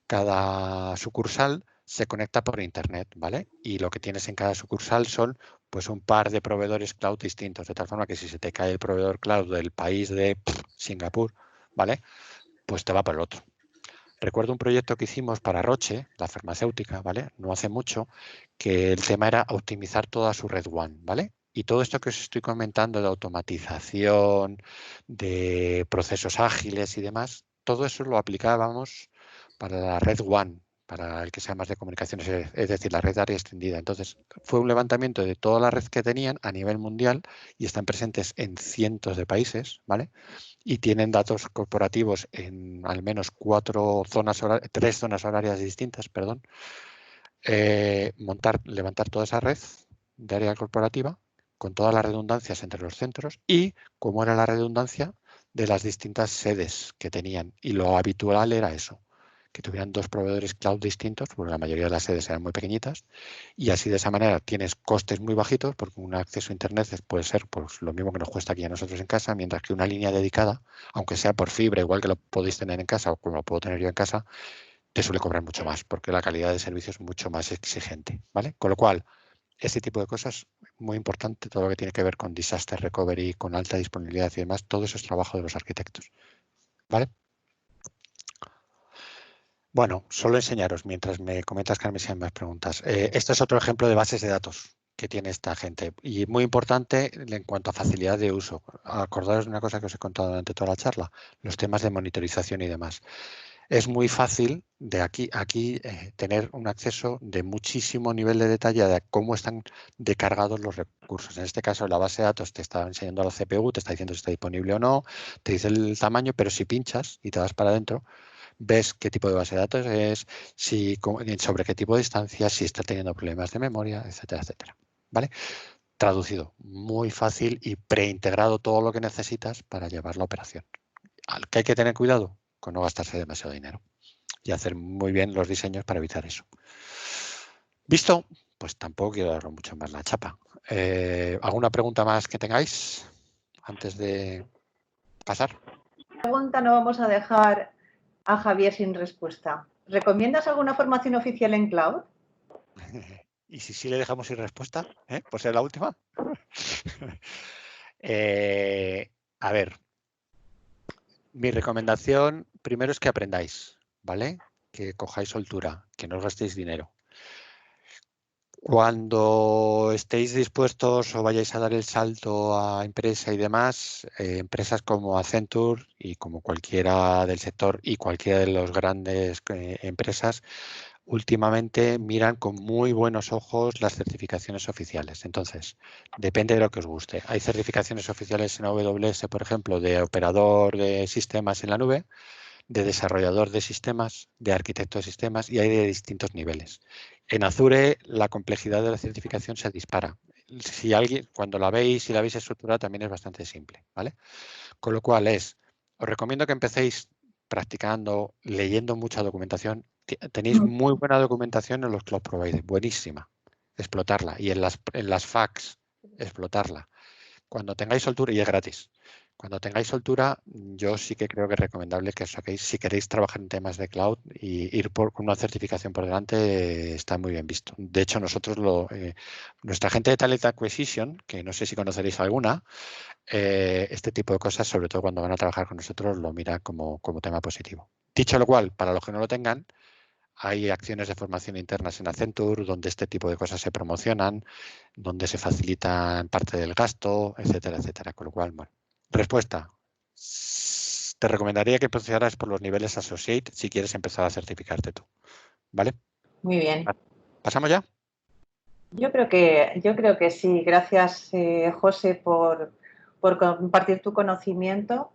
cada sucursal se conecta por internet, ¿vale? Y lo que tienes en cada sucursal son pues un par de proveedores cloud distintos, de tal forma que si se te cae el proveedor cloud del país de Singapur, ¿vale? Pues te va por el otro. Recuerdo un proyecto que hicimos para Roche, la farmacéutica, ¿vale? No hace mucho, que el tema era optimizar toda su red WAN, ¿vale? Y todo esto que os estoy comentando de automatización, de procesos ágiles y demás, todo eso lo aplicábamos para la red WAN, para el que sea más de comunicaciones, es decir, la red de área extendida. Entonces, fue un levantamiento de toda la red que tenían a nivel mundial y están presentes en cientos de países, ¿vale? Y tienen datos corporativos en al menos tres zonas horarias distintas, perdón. Levantar toda esa red de área corporativa con todas las redundancias entre los centros y cómo era la redundancia de las distintas sedes que tenían. Y lo habitual era eso, que tuvieran dos proveedores cloud distintos, porque la mayoría de las sedes eran muy pequeñitas, y así de esa manera tienes costes muy bajitos, porque un acceso a Internet puede ser pues, lo mismo que nos cuesta aquí a nosotros en casa, mientras que una línea dedicada, aunque sea por fibra, igual que lo podéis tener en casa o como lo puedo tener yo en casa, te suele cobrar mucho más, porque la calidad de servicio es mucho más exigente, ¿vale? Con lo cual, este tipo de cosas, muy importante, todo lo que tiene que ver con disaster recovery, con alta disponibilidad y demás, todo eso es trabajo de los arquitectos, ¿vale? Bueno, solo enseñaros, mientras me comentas, Carmen, si hay más preguntas. Este es otro ejemplo de bases de datos que tiene esta gente y muy importante en cuanto a facilidad de uso. Acordaros de una cosa que os he contado durante toda la charla, los temas de monitorización y demás. Es muy fácil de aquí tener un acceso de muchísimo nivel de detalle de cómo están descargados los recursos. En este caso, la base de datos te está enseñando la CPU, te está diciendo si está disponible o no, te dice el tamaño, pero si pinchas y te vas para adentro, ves qué tipo de base de datos es, sobre qué tipo de instancias, si está teniendo problemas de memoria, etcétera, etcétera. ¿Vale? Traducido, muy fácil y preintegrado todo lo que necesitas para llevar la operación. Al que hay que tener cuidado con no gastarse demasiado dinero y hacer muy bien los diseños para evitar eso. ¿Visto? Pues tampoco quiero daros mucho más la chapa. ¿Alguna pregunta más que tengáis antes de pasar? Pregunta no vamos a dejar a Javier sin respuesta. ¿Recomiendas alguna formación oficial en cloud? Y si sí le dejamos sin respuesta, por ser la última. A ver, mi recomendación primero es que aprendáis, ¿vale? Que cojáis soltura, que no os gastéis dinero. Cuando estéis dispuestos o vayáis a dar el salto a empresa y demás, empresas como Accenture y como cualquiera del sector y cualquiera de las grandes empresas, últimamente miran con muy buenos ojos las certificaciones oficiales. Entonces, depende de lo que os guste. Hay certificaciones oficiales en AWS, por ejemplo, de operador de sistemas en la nube, de desarrollador de sistemas, de arquitecto de sistemas y hay de distintos niveles. En Azure la complejidad de la certificación se dispara. Si alguien, cuando la veis y la veis estructurada también es bastante simple, ¿vale? Con lo cual os recomiendo que empecéis practicando, leyendo mucha documentación. Tenéis muy buena documentación en los cloud providers, buenísima. Explotarla. Y en las FAQs, explotarla. Cuando tengáis soltura, y es gratis, cuando tengáis soltura, yo sí que creo que es recomendable que os saquéis, si queréis trabajar en temas de cloud y ir con una certificación por delante, está muy bien visto. De hecho, nosotros, nuestra gente de Talent Acquisition, que no sé si conoceréis alguna, este tipo de cosas, sobre todo cuando van a trabajar con nosotros, lo mira como tema positivo. Dicho lo cual, para los que no lo tengan, hay acciones de formación internas en Accenture donde este tipo de cosas se promocionan, donde se facilitan parte del gasto, etcétera, etcétera. Con lo cual, bueno. Respuesta. Te recomendaría que empezaras por los niveles Associate si quieres empezar a certificarte tú. ¿Vale? Muy bien. ¿Pasamos ya? Yo creo que sí. Gracias, José, por compartir tu conocimiento.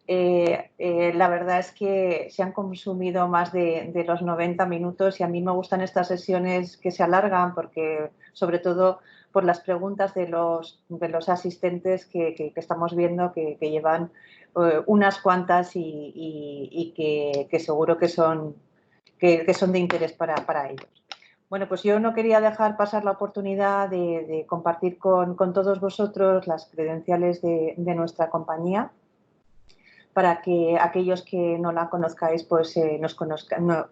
La verdad es que se han consumido más de los 90 minutos y a mí me gustan estas sesiones que se alargan porque, sobre todo, por las preguntas de los asistentes que estamos viendo que llevan unas cuantas y que seguro que son que son de interés para ellos. Bueno, pues yo no quería dejar pasar la oportunidad de compartir con todos vosotros las credenciales de nuestra compañía, para que aquellos que no la conozcáis, pues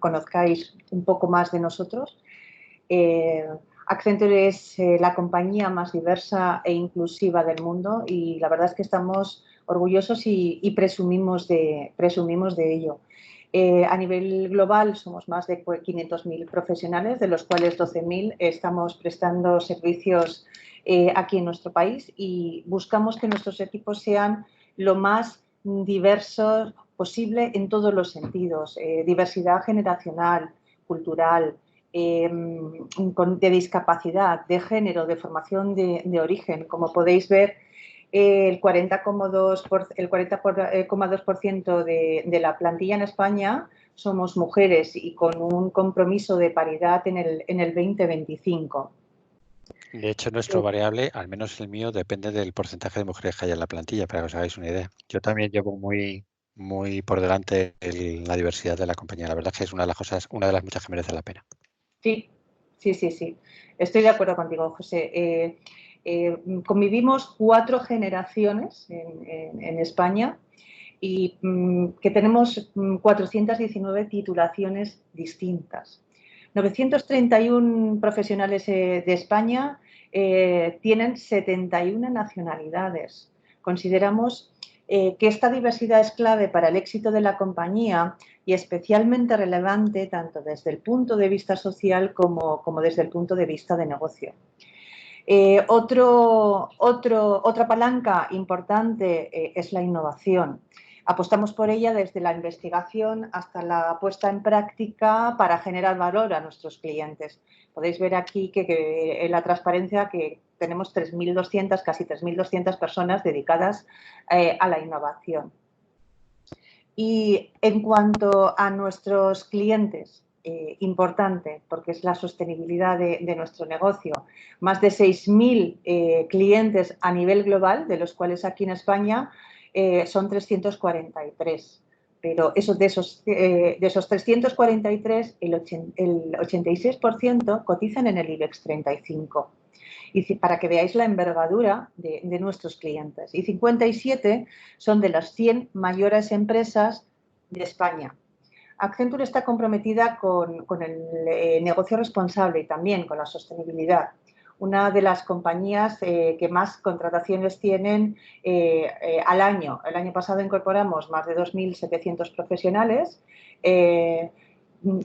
conozcáis un poco más de nosotros. Accenture es la compañía más diversa e inclusiva del mundo y la verdad es que estamos orgullosos y presumimos de ello. A nivel global somos más de 500.000 profesionales, de los cuales 12.000 estamos prestando servicios aquí en nuestro país y buscamos que nuestros equipos sean lo más diversos posible en todos los sentidos. Diversidad generacional, cultural, de discapacidad, de género, de formación de origen. Como podéis ver, el 40,2% de la plantilla en España somos mujeres y con un compromiso de paridad en el 2025. De hecho, nuestro variable, al menos el mío, depende del porcentaje de mujeres que haya en la plantilla, para que os hagáis una idea. Yo también llevo muy por delante la diversidad de la compañía. La verdad es que es una de las cosas, una de las muchas que merece la pena. Sí. Estoy de acuerdo contigo, José. Convivimos 4 generaciones en España y que tenemos 419 titulaciones distintas. 931 profesionales de España tienen 71 nacionalidades. Consideramos que esta diversidad es clave para el éxito de la compañía y especialmente relevante tanto desde el punto de vista social como desde el punto de vista de negocio. Otra palanca importante es la innovación. Apostamos por ella desde la investigación hasta la puesta en práctica para generar valor a nuestros clientes. Podéis ver aquí que en la transparencia que tenemos 3.200, casi 3.200 personas dedicadas a la innovación. Y en cuanto a nuestros clientes, importante, porque es la sostenibilidad de nuestro negocio, más de 6.000 clientes a nivel global, de los cuales aquí en España son 343. Pero de esos 343, el 86% cotizan en el IBEX 35. Y para que veáis la envergadura de nuestros clientes. Y 57 son de las 100 mayores empresas de España. Accenture está comprometida con el negocio responsable y también con la sostenibilidad. Una de las compañías que más contrataciones tienen al año. El año pasado incorporamos más de 2.700 profesionales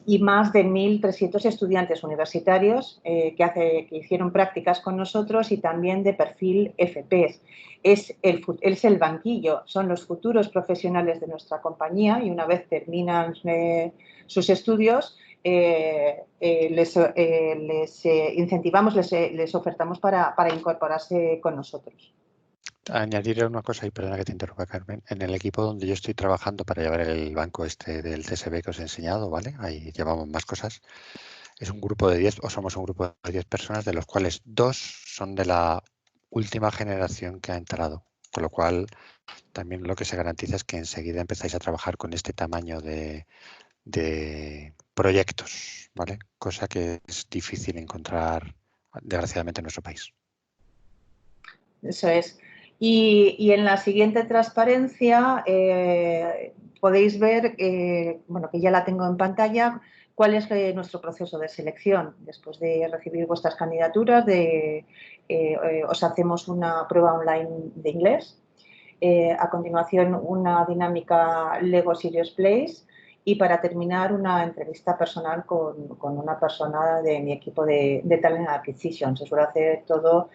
y más de 1.300 estudiantes universitarios que hicieron prácticas con nosotros y también de perfil FPs. Es el banquillo, son los futuros profesionales de nuestra compañía y una vez terminan sus estudios les incentivamos, les ofertamos para incorporarse con nosotros. Añadiré una cosa y perdona que te interrumpa, Carmen. En el equipo donde yo estoy trabajando para llevar el banco del CSB que os he enseñado, ¿vale? Ahí llevamos más cosas. Es un grupo de 10, o somos un grupo de 10 personas, de los cuales 2 son de la última generación que ha entrado. Con lo cual, también lo que se garantiza es que enseguida empezáis a trabajar con este tamaño de proyectos, ¿vale? Cosa que es difícil encontrar, desgraciadamente, en nuestro país. Eso es. Y en la siguiente transparencia podéis ver, bueno, que ya la tengo en pantalla, cuál es nuestro proceso de selección. Después de recibir vuestras candidaturas, os hacemos una prueba online de inglés. A continuación, una dinámica Lego Serious Plays y para terminar, una entrevista personal con una persona de mi equipo de Talent Acquisition. Se suele hacer todo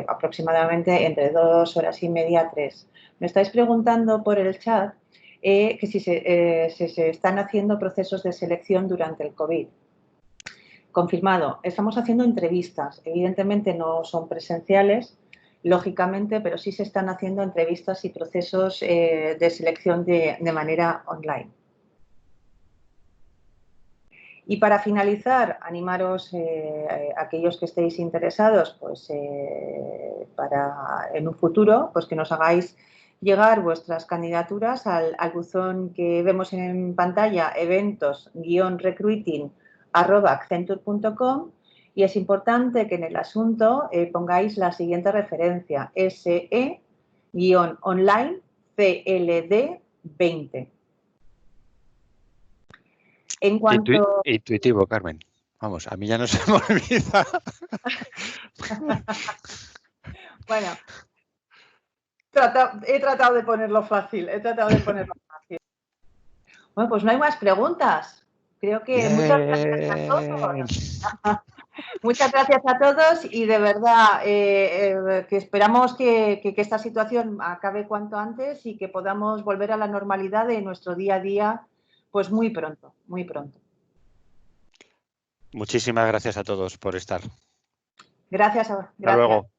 aproximadamente entre 2 horas y media, 3. Me estáis preguntando por el chat que si se están haciendo procesos de selección durante el COVID. Confirmado, estamos haciendo entrevistas. Evidentemente no son presenciales, lógicamente, pero sí se están haciendo entrevistas y procesos de selección de manera online. Y para finalizar, animaros aquellos que estéis interesados, pues en un futuro, pues que nos hagáis llegar vuestras candidaturas al buzón que vemos en pantalla, eventos-recruiting@accenture.com, y es importante que en el asunto pongáis la siguiente referencia, SE-online CLD 20. En cuanto... Intuitivo, Carmen. Vamos, a mí ya no se me olvida. Bueno, he tratado de ponerlo fácil, Bueno, pues no hay más preguntas. Creo que Bien. muchas gracias a todos. Muchas gracias a todos y de verdad que esperamos que esta situación acabe cuanto antes y que podamos volver a la normalidad de nuestro día a día, pues muy pronto, muy pronto. Muchísimas gracias a todos por estar. Gracias. Hasta luego.